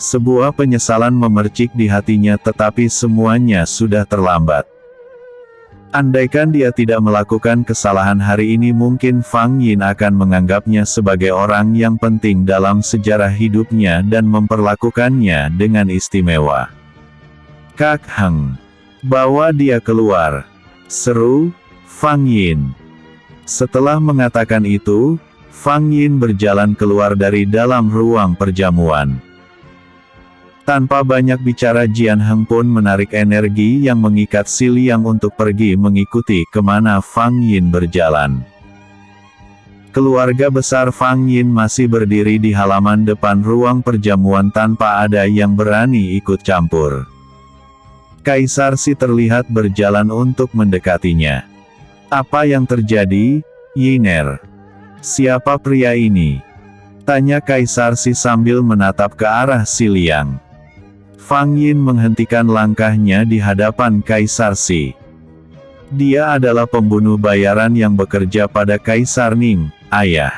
Sebuah penyesalan memercik di hatinya, tetapi semuanya sudah terlambat. Andaikan dia tidak melakukan kesalahan hari ini, mungkin Fang Yin akan menganggapnya sebagai orang yang penting dalam sejarah hidupnya dan memperlakukannya dengan istimewa. "Kak Heng, bawa dia keluar," seru Fang Yin. Setelah mengatakan itu, Fang Yin berjalan keluar dari dalam ruang perjamuan. Tanpa banyak bicara, Jian Heng pun menarik energi yang mengikat Si Liang untuk pergi mengikuti kemana Fang Yin berjalan. Keluarga besar Fang Yin masih berdiri di halaman depan ruang perjamuan tanpa ada yang berani ikut campur. Kaisar Si terlihat berjalan untuk mendekatinya. "Apa yang terjadi, Yiner? Siapa pria ini?" tanya Kaisar Si sambil menatap ke arah Si Liang. Fang Yin menghentikan langkahnya di hadapan Kaisar Si. "Dia adalah pembunuh bayaran yang bekerja pada Kaisar Ning, ayah.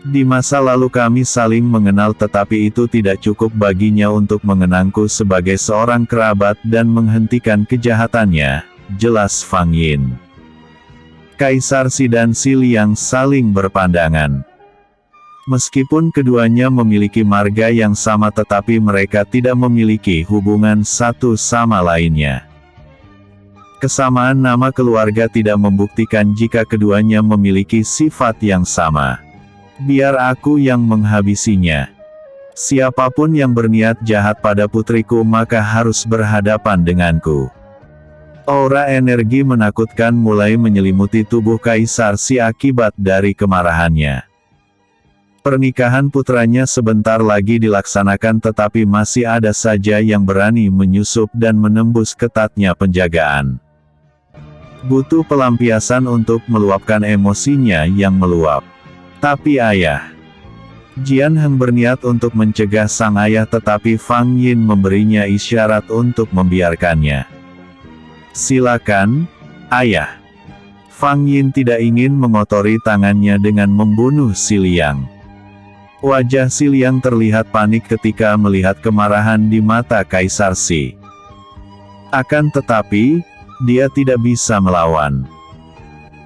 Di masa lalu kami saling mengenal, tetapi itu tidak cukup baginya untuk mengenangku sebagai seorang kerabat dan menghentikan kejahatannya," jelas Fang Yin. Kaisar Si dan Si Liang saling berpandangan. Meskipun keduanya memiliki marga yang sama, tetapi mereka tidak memiliki hubungan satu sama lainnya. Kesamaan nama keluarga tidak membuktikan jika keduanya memiliki sifat yang sama. "Biar aku yang menghabisinya. Siapapun yang berniat jahat pada putriku maka harus berhadapan denganku." Aura energi menakutkan mulai menyelimuti tubuh Kaisar Si akibat dari kemarahannya. Pernikahan putranya sebentar lagi dilaksanakan, tetapi masih ada saja yang berani menyusup dan menembus ketatnya penjagaan. Butuh pelampiasan untuk meluapkan emosinya yang meluap. "Tapi ayah..." Jian Heng berniat untuk mencegah sang ayah, tetapi Fang Yin memberinya isyarat untuk membiarkannya. "Silakan, ayah." Fang Yin tidak ingin mengotori tangannya dengan membunuh Si Liang. Wajah Si Liang terlihat panik ketika melihat kemarahan di mata Kaisar Si. Akan tetapi, dia tidak bisa melawan.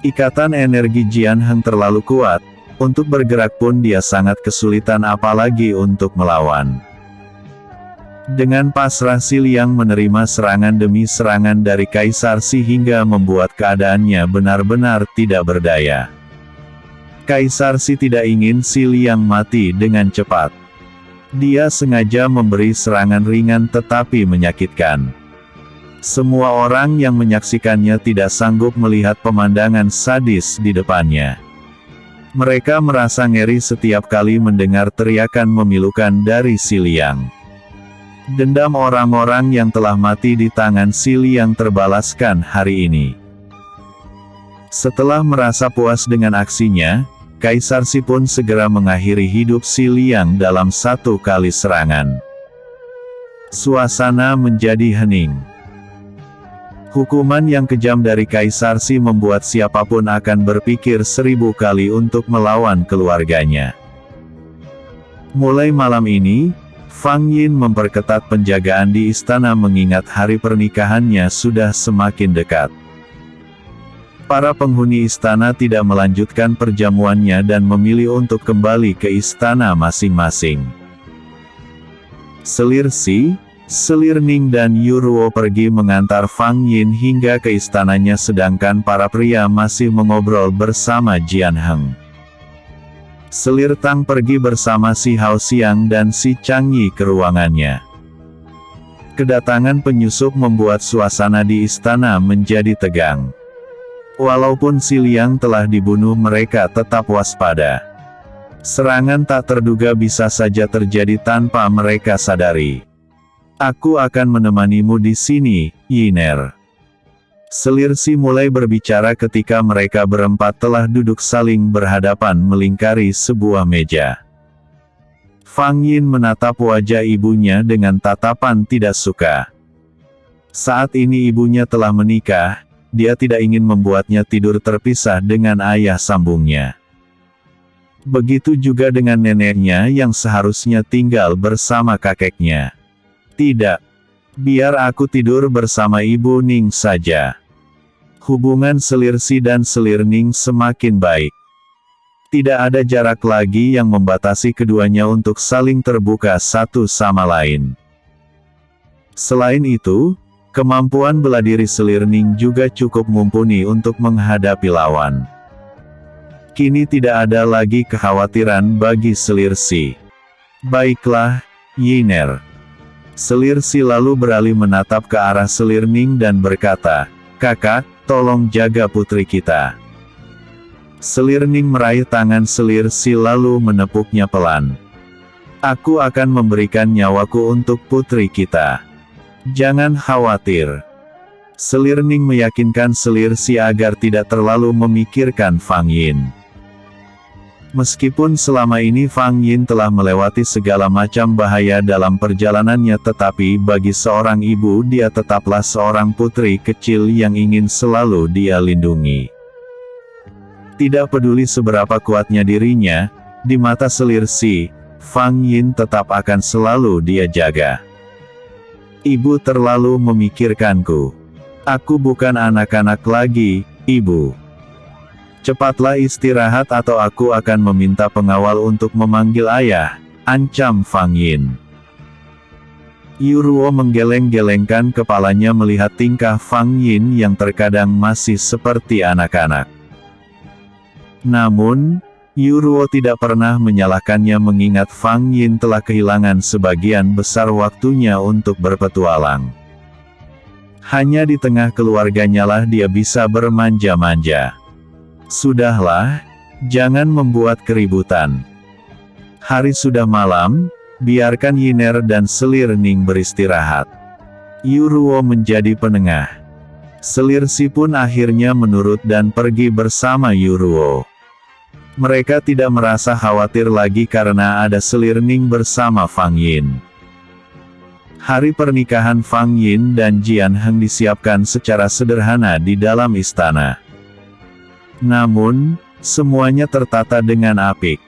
Ikatan energi Jian Heng terlalu kuat, untuk bergerak pun dia sangat kesulitan, apalagi untuk melawan. Dengan pasrah Si Liang menerima serangan demi serangan dari Kaisar Si hingga membuat keadaannya benar-benar tidak berdaya. Kaisar Si tidak ingin Si Liang mati dengan cepat. Dia sengaja memberi serangan ringan tetapi menyakitkan. Semua orang yang menyaksikannya tidak sanggup melihat pemandangan sadis di depannya. Mereka merasa ngeri setiap kali mendengar teriakan memilukan dari Si Liang. Dendam orang-orang yang telah mati di tangan Si Liang terbalaskan hari ini. Setelah merasa puas dengan aksinya, Kaisar Si pun segera mengakhiri hidup Si Liang dalam satu kali serangan. Suasana menjadi hening. Hukuman yang kejam dari Kaisar Si membuat siapapun akan berpikir 1000 kali untuk melawan keluarganya. Mulai malam ini, Fang Yin memperketat penjagaan di istana mengingat hari pernikahannya sudah semakin dekat. Para penghuni istana tidak melanjutkan perjamuannya dan memilih untuk kembali ke istana masing-masing. Selir Si, Selir Ning dan Yuruo pergi mengantar Fang Yin hingga ke istananya, sedangkan para pria masih mengobrol bersama Jian Heng. Selir Tang pergi bersama Si Hao Xiang dan Si Changyi ke ruangannya. Kedatangan penyusup membuat suasana di istana menjadi tegang. Walaupun Si Liang telah dibunuh, mereka tetap waspada. Serangan tak terduga bisa saja terjadi tanpa mereka sadari. Aku akan menemanimu di sini, Yiner. Selir Si mulai berbicara ketika mereka berempat telah duduk saling berhadapan melingkari sebuah meja. Fang Yin menatap wajah ibunya dengan tatapan tidak suka. Saat ini ibunya telah menikah, dia tidak ingin membuatnya tidur terpisah dengan ayah sambungnya. Begitu juga dengan neneknya yang seharusnya tinggal bersama kakeknya. Tidak. Biar aku tidur bersama Ibu Ning saja. Hubungan Selir Si dan Selir Ning semakin baik. Tidak ada jarak lagi yang membatasi keduanya untuk saling terbuka satu sama lain. Selain itu, kemampuan bela diri Selir Ning juga cukup mumpuni untuk menghadapi lawan. Kini tidak ada lagi kekhawatiran bagi Selir Si. Baiklah, Yiner. Selir Si lalu beralih menatap ke arah Selir Ning dan berkata, "Kakak, tolong jaga putri kita." Selir Ning meraih tangan Selir Si lalu menepuknya pelan. "Aku akan memberikan nyawaku untuk putri kita. Jangan khawatir." Selir Ning meyakinkan Selir Si agar tidak terlalu memikirkan Fang Yin. Meskipun selama ini Fang Yin telah melewati segala macam bahaya dalam perjalanannya, tetapi bagi seorang ibu dia tetaplah seorang putri kecil yang ingin selalu dia lindungi. Tidak peduli seberapa kuatnya dirinya, di mata Selir Si, Fang Yin tetap akan selalu dia jaga. "Ibu terlalu memikirkanku. Aku bukan anak-anak lagi, Ibu. Cepatlah istirahat atau aku akan meminta pengawal untuk memanggil ayah," ancam Fang Yin. Yuruo menggeleng-gelengkan kepalanya melihat tingkah Fang Yin yang terkadang masih seperti anak-anak. Namun, Yuruo tidak pernah menyalahkannya mengingat Fang Yin telah kehilangan sebagian besar waktunya untuk berpetualang. Hanya di tengah keluarganya lah dia bisa bermanja-manja. "Sudahlah, jangan membuat keributan. Hari sudah malam, biarkan Yiner dan Selir Ning beristirahat." Yuruo menjadi penengah. Selir Si pun akhirnya menurut dan pergi bersama Yuruo. Mereka tidak merasa khawatir lagi karena ada Selir Ning bersama Fang Yin. Hari pernikahan Fang Yin dan Jian Heng disiapkan secara sederhana di dalam istana. Namun, semuanya tertata dengan apik.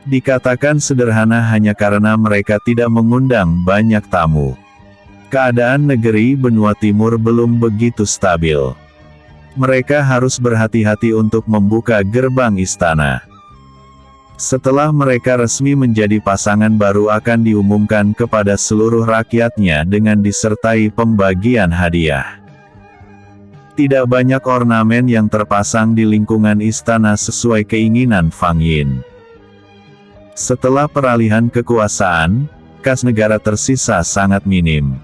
Dikatakan sederhana hanya karena mereka tidak mengundang banyak tamu. Keadaan negeri benua timur belum begitu stabil. Mereka harus berhati-hati untuk membuka gerbang istana. Setelah mereka resmi menjadi pasangan baru akan diumumkan kepada seluruh rakyatnya dengan disertai pembagian hadiah. Tidak banyak ornamen yang terpasang di lingkungan istana sesuai keinginan Fang Yin. Setelah peralihan kekuasaan, kas negara tersisa sangat minim.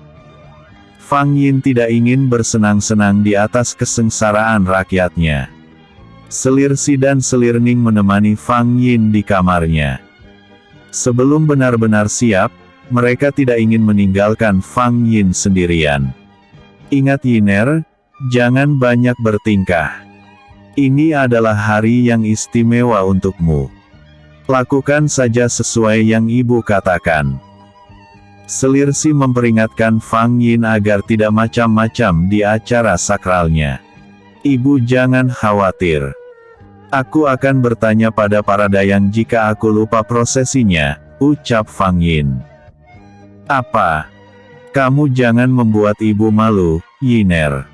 Fang Yin tidak ingin bersenang-senang di atas kesengsaraan rakyatnya. Selir Si dan Selir Ning menemani Fang Yin di kamarnya. Sebelum benar-benar siap, mereka tidak ingin meninggalkan Fang Yin sendirian. "Ingat Yiner, jangan banyak bertingkah. Ini adalah hari yang istimewa untukmu. Lakukan saja sesuai yang ibu katakan." Selir Si memperingatkan Fang Yin agar tidak macam-macam di acara sakralnya. "Ibu jangan khawatir. Aku akan bertanya pada para dayang jika aku lupa prosesinya," ucap Fang Yin. "Apa? Kamu jangan membuat ibu malu, Yiner.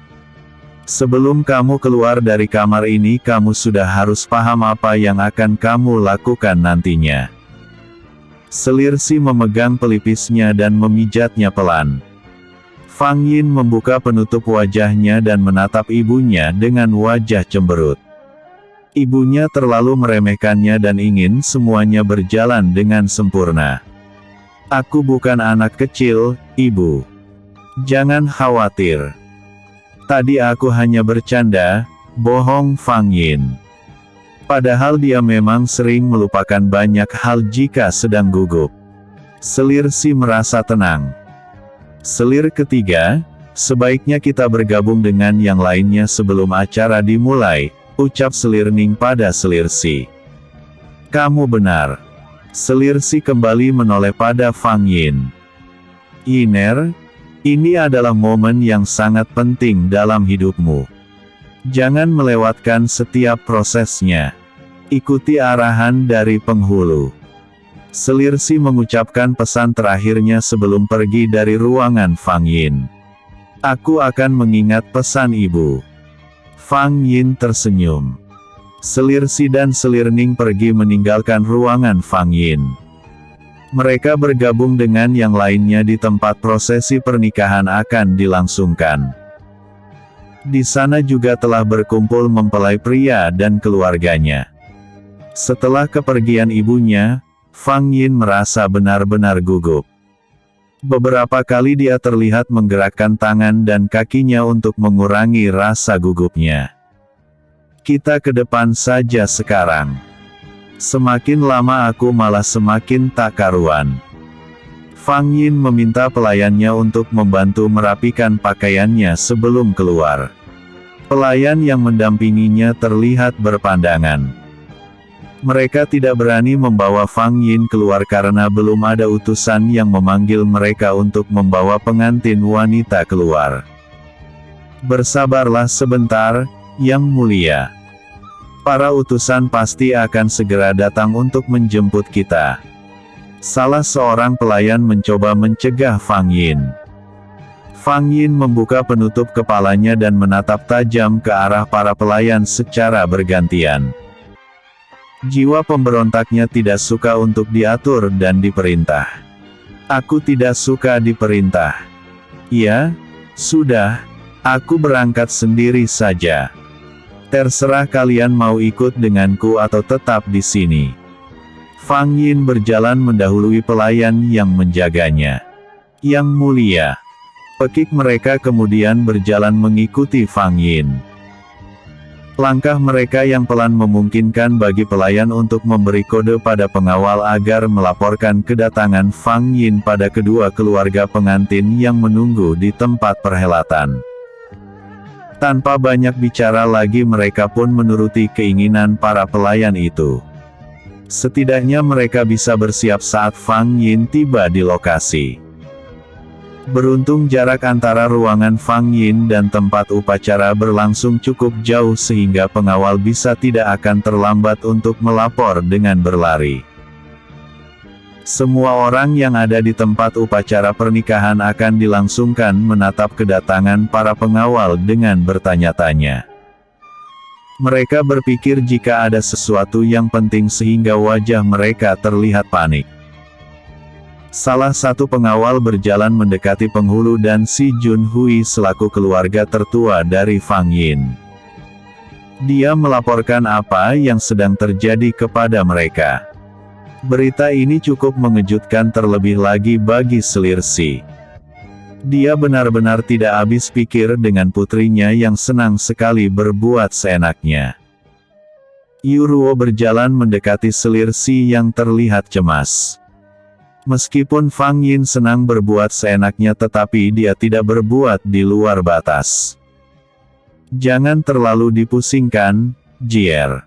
Sebelum kamu keluar dari kamar ini kamu sudah harus paham apa yang akan kamu lakukan nantinya." Selir Si memegang pelipisnya dan memijatnya pelan. Fang Yin membuka penutup wajahnya dan menatap ibunya dengan wajah cemberut. Ibunya terlalu meremehkannya dan ingin semuanya berjalan dengan sempurna. "Aku bukan anak kecil, Ibu. Jangan khawatir. Tadi aku hanya bercanda," bohong Fang Yin. Padahal dia memang sering melupakan banyak hal jika sedang gugup. Selir Si merasa tenang. Selir ketiga, sebaiknya kita bergabung dengan yang lainnya sebelum acara dimulai, ucap Selir Ning pada Selir Si. Kamu benar. Selir Si kembali menoleh pada Fang Yin. Yiner, ini adalah momen yang sangat penting dalam hidupmu. Jangan melewatkan setiap prosesnya. Ikuti arahan dari penghulu. Selir Si mengucapkan pesan terakhirnya sebelum pergi dari ruangan Fang Yin. Aku akan mengingat pesan ibu. Fang Yin tersenyum. Selir Si dan Selir Ning pergi meninggalkan ruangan Fang Yin. Mereka bergabung dengan yang lainnya di tempat prosesi pernikahan akan dilangsungkan. Di sana juga telah berkumpul mempelai pria dan keluarganya. Setelah kepergian ibunya, Fang Yin merasa benar-benar gugup. Beberapa kali dia terlihat menggerakkan tangan dan kakinya untuk mengurangi rasa gugupnya. Kita ke depan saja sekarang. Semakin lama aku malah semakin tak karuan. Fang Yin meminta pelayannya untuk membantu merapikan pakaiannya sebelum keluar. Pelayan yang mendampinginya terlihat berpandangan. Mereka tidak berani membawa Fang Yin keluar karena belum ada utusan yang memanggil mereka untuk membawa pengantin wanita keluar. Bersabarlah sebentar, Yang Mulia. Para utusan pasti akan segera datang untuk menjemput kita. Salah seorang pelayan mencoba mencegah Fang Yin. Fang Yin membuka penutup kepalanya dan menatap tajam ke arah para pelayan secara bergantian. Jiwa pemberontaknya tidak suka untuk diatur dan diperintah. Aku tidak suka diperintah. Ya, sudah, aku berangkat sendiri saja. Terserah kalian mau ikut denganku atau tetap di sini. Fang Yin berjalan mendahului pelayan yang menjaganya. Yang Mulia. Pekik mereka kemudian berjalan mengikuti Fang Yin. Langkah mereka yang pelan memungkinkan bagi pelayan untuk memberi kode pada pengawal agar melaporkan kedatangan Fang Yin pada kedua keluarga pengantin yang menunggu di tempat perhelatan. Tanpa banyak bicara lagi mereka pun menuruti keinginan para pelayan itu. Setidaknya mereka bisa bersiap saat Fang Yin tiba di lokasi. Beruntung jarak antara ruangan Fang Yin dan tempat upacara berlangsung cukup jauh sehingga pengawal bisa tidak akan terlambat untuk melapor dengan berlari. Semua orang yang ada di tempat upacara pernikahan akan dilangsungkan menatap kedatangan para pengawal dengan bertanya-tanya. Mereka berpikir jika ada sesuatu yang penting sehingga wajah mereka terlihat panik. Salah satu pengawal berjalan mendekati penghulu dan Si Junhui selaku keluarga tertua dari Fang Yin. Dia melaporkan apa yang sedang terjadi kepada mereka. Berita ini cukup mengejutkan terlebih lagi bagi Selir Si. Dia benar-benar tidak habis pikir dengan putrinya yang senang sekali berbuat seenaknya. Yuruo berjalan mendekati Selir Si yang terlihat cemas. Meskipun Fang Yin senang berbuat seenaknya tetapi dia tidak berbuat di luar batas. Jangan terlalu dipusingkan, Jier.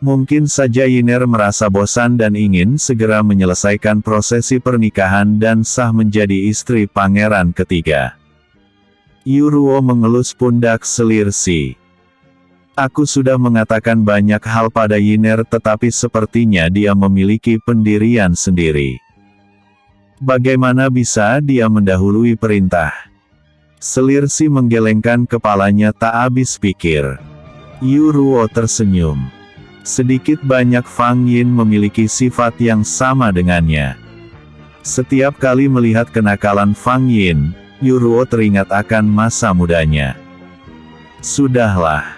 Mungkin saja Yiner merasa bosan dan ingin segera menyelesaikan prosesi pernikahan dan sah menjadi istri pangeran ketiga. Yuruo mengelus pundak Selir Si. Aku sudah mengatakan banyak hal pada Yiner tetapi sepertinya dia memiliki pendirian sendiri. Bagaimana bisa dia mendahului perintah? Selir Si menggelengkan kepalanya tak habis pikir. Yuruo tersenyum. Sedikit banyak Fang Yin memiliki sifat yang sama dengannya. Setiap kali melihat kenakalan Fang Yin, Yuruo teringat akan masa mudanya. Sudahlah.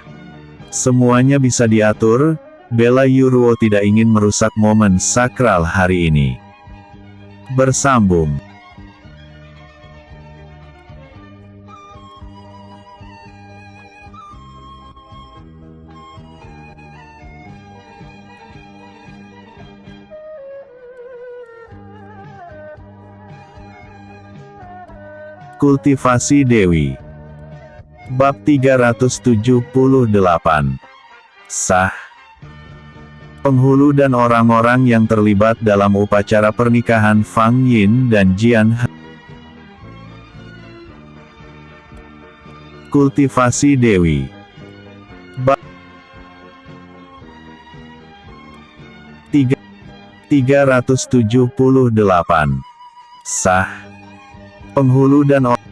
Semuanya bisa diatur, bela Yuruo tidak ingin merusak momen sakral hari ini. Bersambung. Kultivasi Dewi. Bab 378. Sah. Penghulu dan orang-orang yang terlibat dalam upacara pernikahan Fang Yin dan Jian Heng. Kultivasi Dewi. Bab 378. Sah. Penghulu dan orang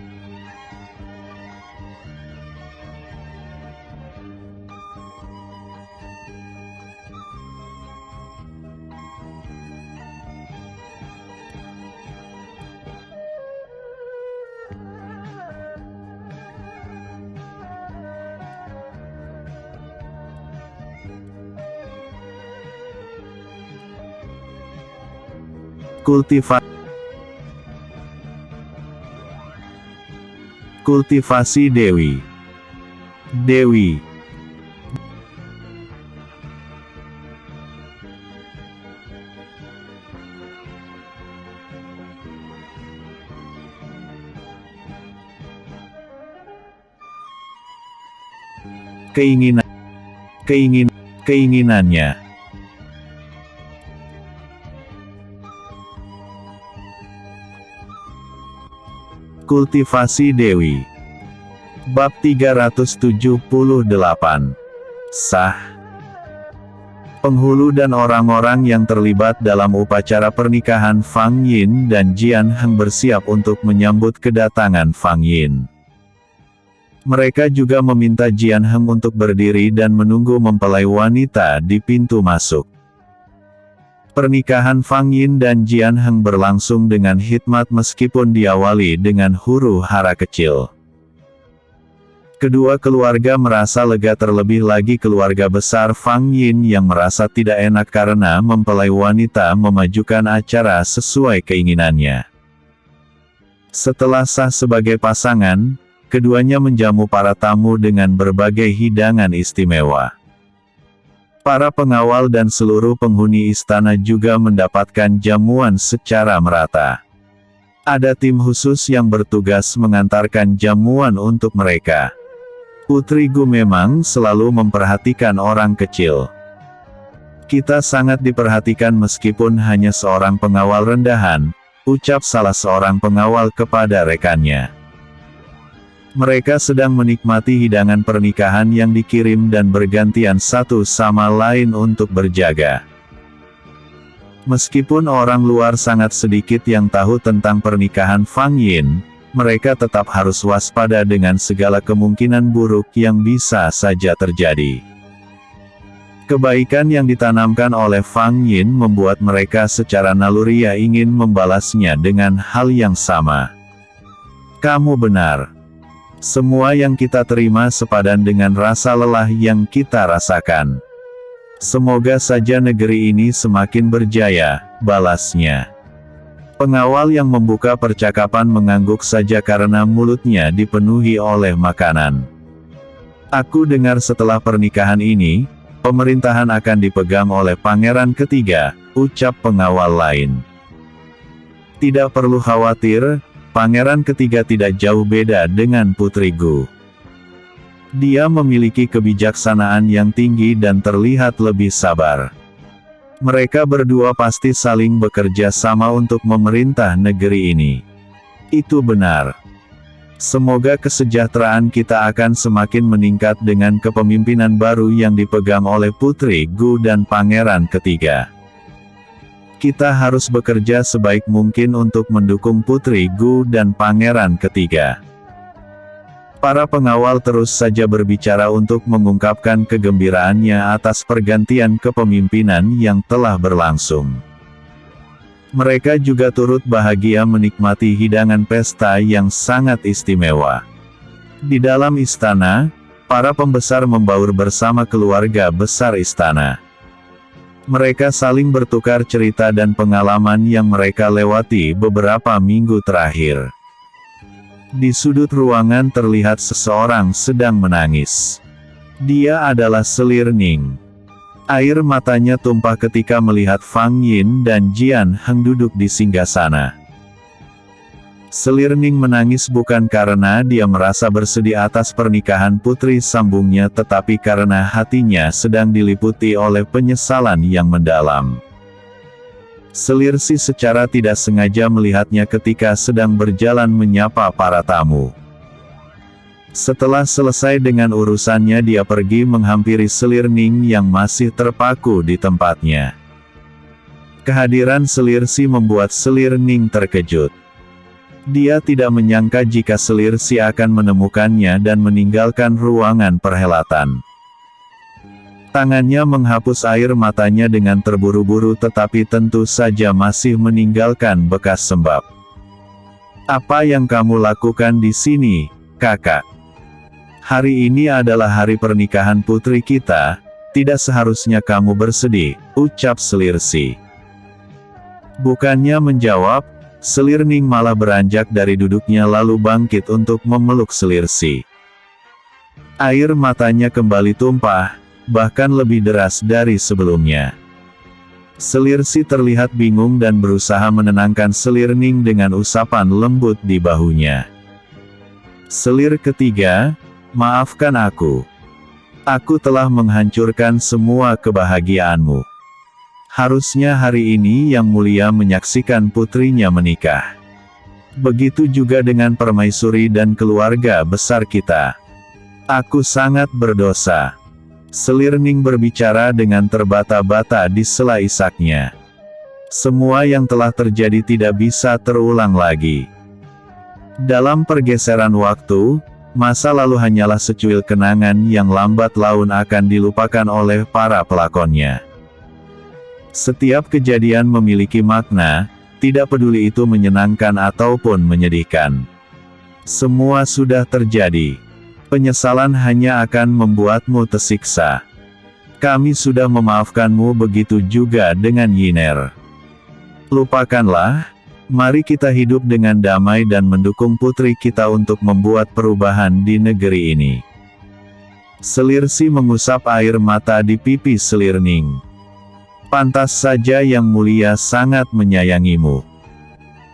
Kultivasi Dewi. Dewi. Keinginannya. Kultivasi Dewi. Bab 378. Sah. Penghulu dan orang-orang yang terlibat dalam upacara pernikahan Fang Yin dan Jian Heng bersiap untuk menyambut kedatangan Fang Yin. Mereka juga meminta Jian Heng untuk berdiri dan menunggu mempelai wanita di pintu masuk. Pernikahan Fang Yin dan Jian Heng berlangsung dengan hikmat meskipun diawali dengan huru-hara kecil. Kedua keluarga merasa lega, terlebih lagi keluarga besar Fang Yin yang merasa tidak enak karena mempelai wanita memajukan acara sesuai keinginannya. Setelah sah sebagai pasangan, keduanya menjamu para tamu dengan berbagai hidangan istimewa. Para pengawal dan seluruh penghuni istana juga mendapatkan jamuan secara merata. Ada tim khusus yang bertugas mengantarkan jamuan untuk mereka. Putri Gu memang selalu memperhatikan orang kecil. Kita sangat diperhatikan meskipun hanya seorang pengawal rendahan, ucap salah seorang pengawal kepada rekannya. Mereka sedang menikmati hidangan pernikahan yang dikirim dan bergantian satu sama lain untuk berjaga. Meskipun orang luar sangat sedikit yang tahu tentang pernikahan Fang Yin, mereka tetap harus waspada dengan segala kemungkinan buruk yang bisa saja terjadi. Kebaikan yang ditanamkan oleh Fang Yin membuat mereka secara naluriah ingin membalasnya dengan hal yang sama. Kamu benar. Semua yang kita terima sepadan dengan rasa lelah yang kita rasakan. Semoga saja negeri ini semakin berjaya, balasnya. Pengawal yang membuka percakapan mengangguk saja karena mulutnya dipenuhi oleh makanan. Aku dengar setelah pernikahan ini, pemerintahan akan dipegang oleh pangeran ketiga, ucap pengawal lain. Tidak perlu khawatir. Pangeran ketiga tidak jauh beda dengan Putri Gu. Dia memiliki kebijaksanaan yang tinggi dan terlihat lebih sabar. Mereka berdua pasti saling bekerja sama untuk memerintah negeri ini. Itu benar. Semoga kesejahteraan kita akan semakin meningkat dengan kepemimpinan baru yang dipegang oleh Putri Gu dan Pangeran ketiga. Kita harus bekerja sebaik mungkin untuk mendukung Putri Gu dan Pangeran ketiga. Para pengawal terus saja berbicara untuk mengungkapkan kegembiraannya atas pergantian kepemimpinan yang telah berlangsung. Mereka juga turut bahagia menikmati hidangan pesta yang sangat istimewa. Di dalam istana, para pembesar membaur bersama keluarga besar istana. Mereka saling bertukar cerita dan pengalaman yang mereka lewati beberapa minggu terakhir. Di sudut ruangan terlihat seseorang sedang menangis. Dia adalah Selir Ning. Air matanya tumpah ketika melihat Fang Yin dan Jian Heng duduk di singgasana. Selir Ning menangis bukan karena dia merasa bersedih atas pernikahan putri sambungnya, tetapi karena hatinya sedang diliputi oleh penyesalan yang mendalam. Selir Si secara tidak sengaja melihatnya ketika sedang berjalan menyapa para tamu. Setelah selesai dengan urusannya, dia pergi menghampiri Selir Ning yang masih terpaku di tempatnya. Kehadiran Selir Si membuat Selir Ning terkejut. Dia tidak menyangka jika Selir Si akan menemukannya dan meninggalkan ruangan perhelatan. Tangannya menghapus air matanya dengan terburu-buru, tetapi tentu saja masih meninggalkan bekas sembab. "Apa yang kamu lakukan di sini, kakak? Hari ini adalah hari pernikahan putri kita, tidak seharusnya kamu bersedih," ucap Selir Si. Bukannya menjawab, Selir Ning malah beranjak dari duduknya lalu bangkit untuk memeluk Selir Si. Air matanya kembali tumpah, bahkan lebih deras dari sebelumnya. Selir Si terlihat bingung dan berusaha menenangkan Selir Ning dengan usapan lembut di bahunya. Selir ketiga, "Maafkan aku. Aku telah menghancurkan semua kebahagiaanmu. Harusnya hari ini Yang Mulia menyaksikan putrinya menikah. Begitu juga dengan permaisuri dan keluarga besar kita. Aku sangat berdosa." Selir Ning berbicara dengan terbata-bata di sela isaknya. Semua yang telah terjadi tidak bisa terulang lagi. Dalam pergeseran waktu, masa lalu hanyalah secuil kenangan yang lambat laun akan dilupakan oleh para pelakonnya. Setiap kejadian memiliki makna, tidak peduli itu menyenangkan ataupun menyedihkan. Semua sudah terjadi. Penyesalan hanya akan membuatmu tersiksa. Kami sudah memaafkanmu, begitu juga dengan Yiner. Lupakanlah, mari kita hidup dengan damai dan mendukung putri kita untuk membuat perubahan di negeri ini. Selir Si mengusap air mata di pipi Selir Ning. "Pantas saja Yang Mulia sangat menyayangimu.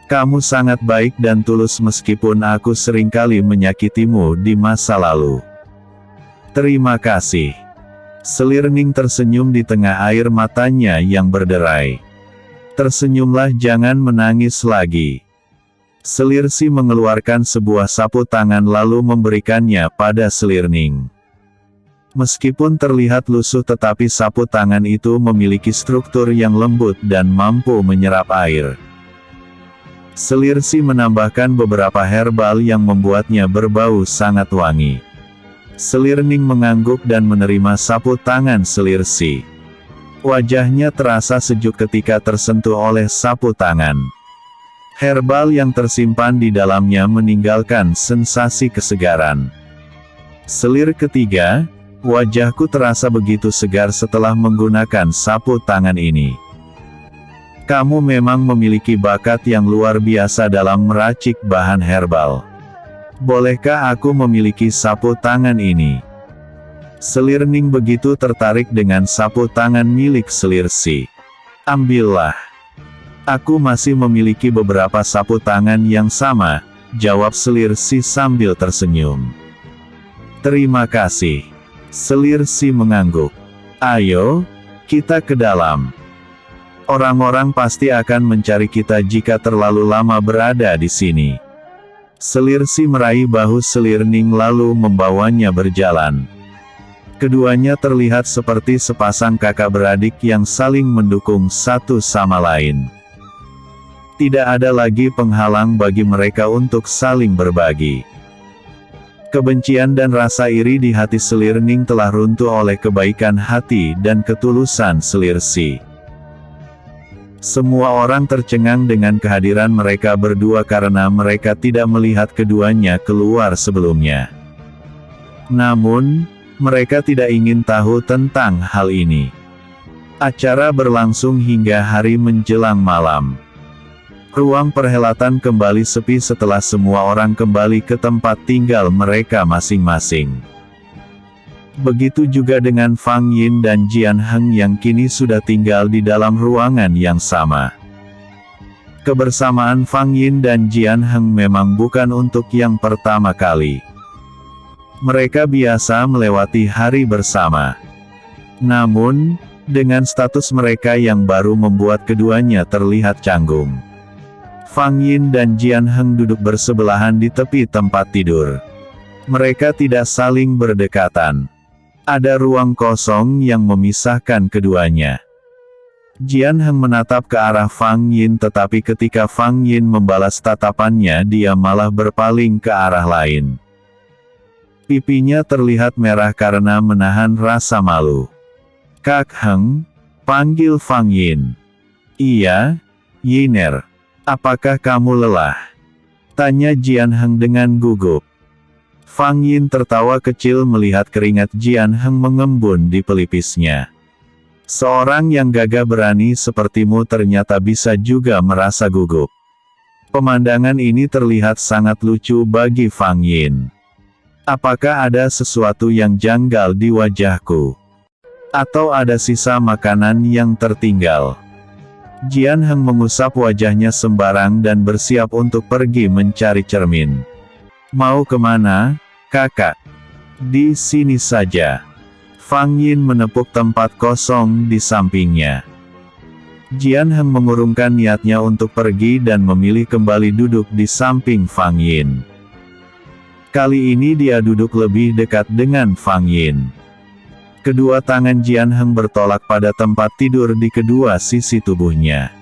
Kamu sangat baik dan tulus meskipun aku seringkali menyakitimu di masa lalu. Terima kasih." Selir Ning tersenyum di tengah air matanya yang berderai. "Tersenyumlah, jangan menangis lagi." Selir Si mengeluarkan sebuah sapu tangan lalu memberikannya pada Selir Ning. Meskipun terlihat lusuh, tetapi sapu tangan itu memiliki struktur yang lembut dan mampu menyerap air. Selir Si menambahkan beberapa herbal yang membuatnya berbau sangat wangi. Selir Ning mengangguk dan menerima sapu tangan Selir Si. Wajahnya terasa sejuk ketika tersentuh oleh sapu tangan. Herbal yang tersimpan di dalamnya meninggalkan sensasi kesegaran. Selir ketiga, "Wajahku terasa begitu segar setelah menggunakan sapu tangan ini. Kamu memang memiliki bakat yang luar biasa dalam meracik bahan herbal. Bolehkah aku memiliki sapu tangan ini?" Selir Ning begitu tertarik dengan sapu tangan milik Selir Si. "Ambillah. Aku masih memiliki beberapa sapu tangan yang sama," jawab Selir Si sambil tersenyum. "Terima kasih." Selir Si mengangguk. "Ayo, kita ke dalam. Orang-orang pasti akan mencari kita jika terlalu lama berada di sini." Selir Si meraih bahu Selir Ning lalu membawanya berjalan. Keduanya terlihat seperti sepasang kakak beradik yang saling mendukung satu sama lain. Tidak ada lagi penghalang bagi mereka untuk saling berbagi. Kebencian dan rasa iri di hati Selir Ning telah runtuh oleh kebaikan hati dan ketulusan Selir Si. Semua orang tercengang dengan kehadiran mereka berdua karena mereka tidak melihat keduanya keluar sebelumnya. Namun, mereka tidak ingin tahu tentang hal ini. Acara berlangsung hingga hari menjelang malam. Ruang perhelatan kembali sepi setelah semua orang kembali ke tempat tinggal mereka masing-masing. Begitu juga dengan Fang Yin dan Jian Heng yang kini sudah tinggal di dalam ruangan yang sama. Kebersamaan Fang Yin dan Jian Heng memang bukan untuk yang pertama kali. Mereka biasa melewati hari bersama. Namun, dengan status mereka yang baru membuat keduanya terlihat canggung. Fang Yin dan Jian Heng duduk bersebelahan di tepi tempat tidur. Mereka tidak saling berdekatan. Ada ruang kosong yang memisahkan keduanya. Jian Heng menatap ke arah Fang Yin, tetapi ketika Fang Yin membalas tatapannya, dia malah berpaling ke arah lain. Pipinya terlihat merah karena menahan rasa malu. "Kak Heng," panggil Fang Yin. "Iya, Yiner. Apakah kamu lelah?" tanya Jian Heng dengan gugup. Fang Yin tertawa kecil melihat keringat Jian Heng mengembun di pelipisnya. Seorang yang gagah berani sepertimu ternyata bisa juga merasa gugup. Pemandangan ini terlihat sangat lucu bagi Fang Yin. Apakah ada sesuatu yang janggal di wajahku? Atau ada sisa makanan yang tertinggal? Jian Heng mengusap wajahnya sembarang dan bersiap untuk pergi mencari cermin. "Mau kemana, kakak?" "Di sini saja." Fang Yin menepuk tempat kosong di sampingnya. Jian Heng mengurungkan niatnya untuk pergi dan memilih kembali duduk di samping Fang Yin. Kali ini dia duduk lebih dekat dengan Fang Yin. Kedua tangan Jian Heng bertolak pada tempat tidur di kedua sisi tubuhnya.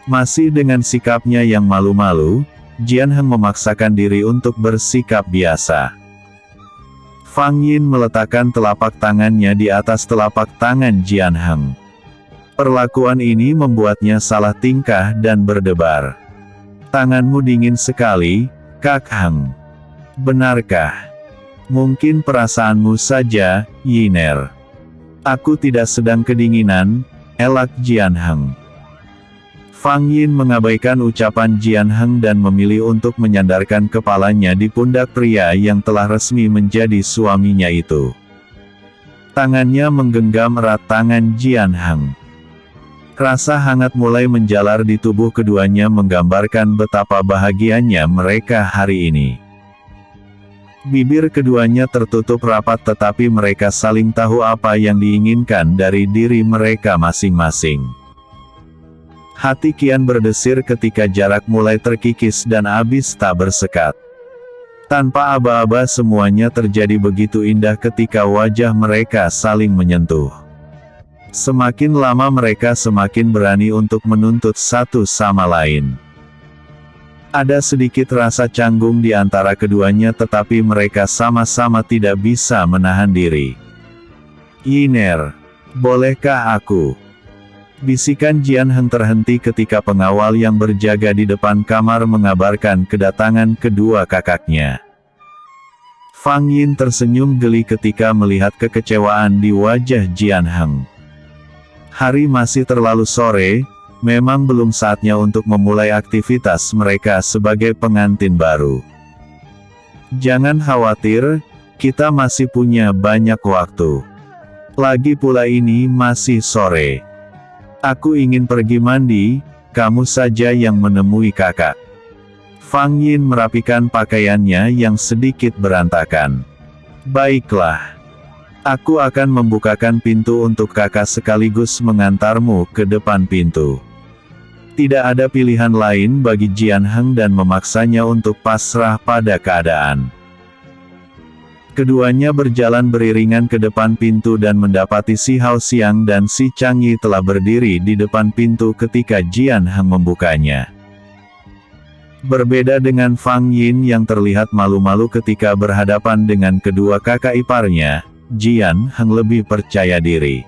Masih dengan sikapnya yang malu-malu, Jian Heng memaksakan diri untuk bersikap biasa. Fang Yin meletakkan telapak tangannya di atas telapak tangan Jian Heng. Perlakuan ini membuatnya salah tingkah dan berdebar. "Tanganmu dingin sekali, Kak Heng. Benarkah?" "Mungkin perasaanmu saja, Yiner. Aku tidak sedang kedinginan," elak Jian Heng. Fang Yin mengabaikan ucapan Jian Heng dan memilih untuk menyandarkan kepalanya di pundak pria yang telah resmi menjadi suaminya itu. Tangannya menggenggam erat tangan Jian Heng. Rasa hangat mulai menjalar di tubuh keduanya, menggambarkan betapa bahagianya mereka hari ini. Bibir keduanya tertutup rapat, tetapi mereka saling tahu apa yang diinginkan dari diri mereka masing-masing. Hati kian berdesir ketika jarak mulai terkikis dan abis tak bersekat. Tanpa aba-aba semuanya terjadi begitu indah ketika wajah mereka saling menyentuh. Semakin lama mereka semakin berani untuk menuntut satu sama lain. Ada sedikit rasa canggung di antara keduanya, tetapi mereka sama-sama tidak bisa menahan diri. "Yiner, bolehkah aku?" Bisikan Jian Heng terhenti ketika pengawal yang berjaga di depan kamar mengabarkan kedatangan kedua kakaknya. Fang Yin tersenyum geli ketika melihat kekecewaan di wajah Jian Heng. Hari masih terlalu sore, memang belum saatnya untuk memulai aktivitas mereka sebagai pengantin baru. "Jangan khawatir, kita masih punya banyak waktu. Lagi pula ini masih sore. Aku ingin pergi mandi, kamu saja yang menemui kakak." Fang Yin merapikan pakaiannya yang sedikit berantakan. "Baiklah. Aku akan membukakan pintu untuk kakak sekaligus mengantarmu ke depan pintu." Tidak ada pilihan lain bagi Jian Heng dan memaksanya untuk pasrah pada keadaan. Keduanya berjalan beriringan ke depan pintu dan mendapati si Hao Xiang dan si Chang Yi telah berdiri di depan pintu ketika Jian Heng membukanya. Berbeda dengan Fang Yin yang terlihat malu-malu ketika berhadapan dengan kedua kakak iparnya, Jian Heng lebih percaya diri.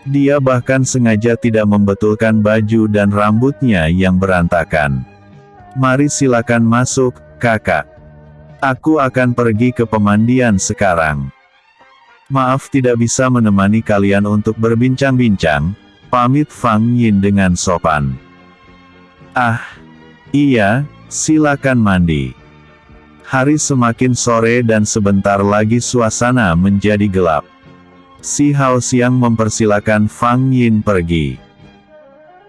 Dia bahkan sengaja tidak membetulkan baju dan rambutnya yang berantakan. "Mari silakan masuk, kakak. Aku akan pergi ke pemandian sekarang. Maaf tidak bisa menemani kalian untuk berbincang-bincang," pamit Fang Yin dengan sopan. "Ah, iya, silakan mandi." Hari semakin sore dan sebentar lagi suasana menjadi gelap. Si Hao Xiang mempersilakan Fang Yin pergi.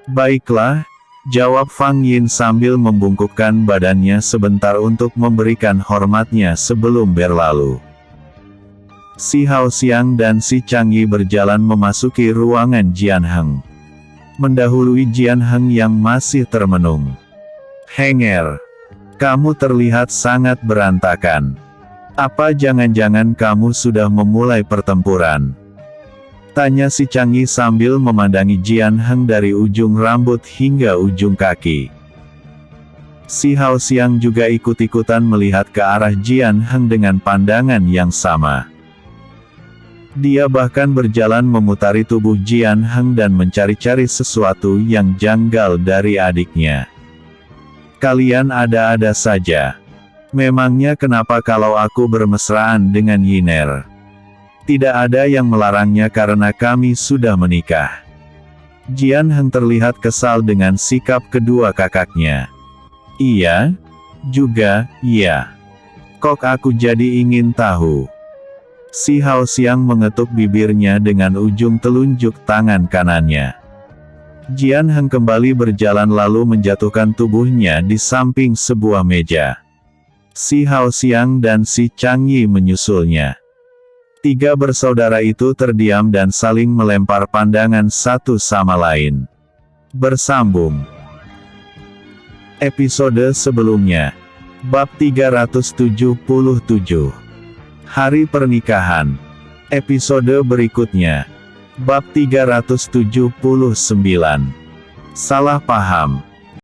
"Baiklah, Jawab Fang Yin sambil membungkukkan badannya sebentar untuk memberikan hormatnya sebelum berlalu. Si Hao Xiang dan si Chang Yi berjalan memasuki ruangan Jian Heng, mendahului Jian Heng yang masih termenung. "Henger, kamu terlihat sangat berantakan. Apa jangan-jangan kamu sudah memulai pertempuran?" tanya si Chang Yi sambil memandangi Jian Heng dari ujung rambut hingga ujung kaki. Si Hao Xiang juga ikut-ikutan melihat ke arah Jian Heng dengan pandangan yang sama. Dia bahkan berjalan memutari tubuh Jian Heng dan mencari-cari sesuatu yang janggal dari adiknya. "Kalian ada-ada saja. Memangnya kenapa kalau aku bermesraan dengan Yiner? Tidak ada yang melarangnya karena kami sudah menikah." Jian Heng terlihat kesal dengan sikap kedua kakaknya. "Iya? Juga, iya. Kok aku jadi ingin tahu?" Si Hao Xiang mengetuk bibirnya dengan ujung telunjuk tangan kanannya. Jian Heng kembali berjalan lalu menjatuhkan tubuhnya di samping sebuah meja. Si Hao Xiang dan si Chang Yi menyusulnya. Tiga bersaudara itu terdiam dan saling melempar pandangan satu sama lain. Bersambung. Episode sebelumnya. Bab 377. Hari Pernikahan. Episode berikutnya. Bab 379. Salah paham.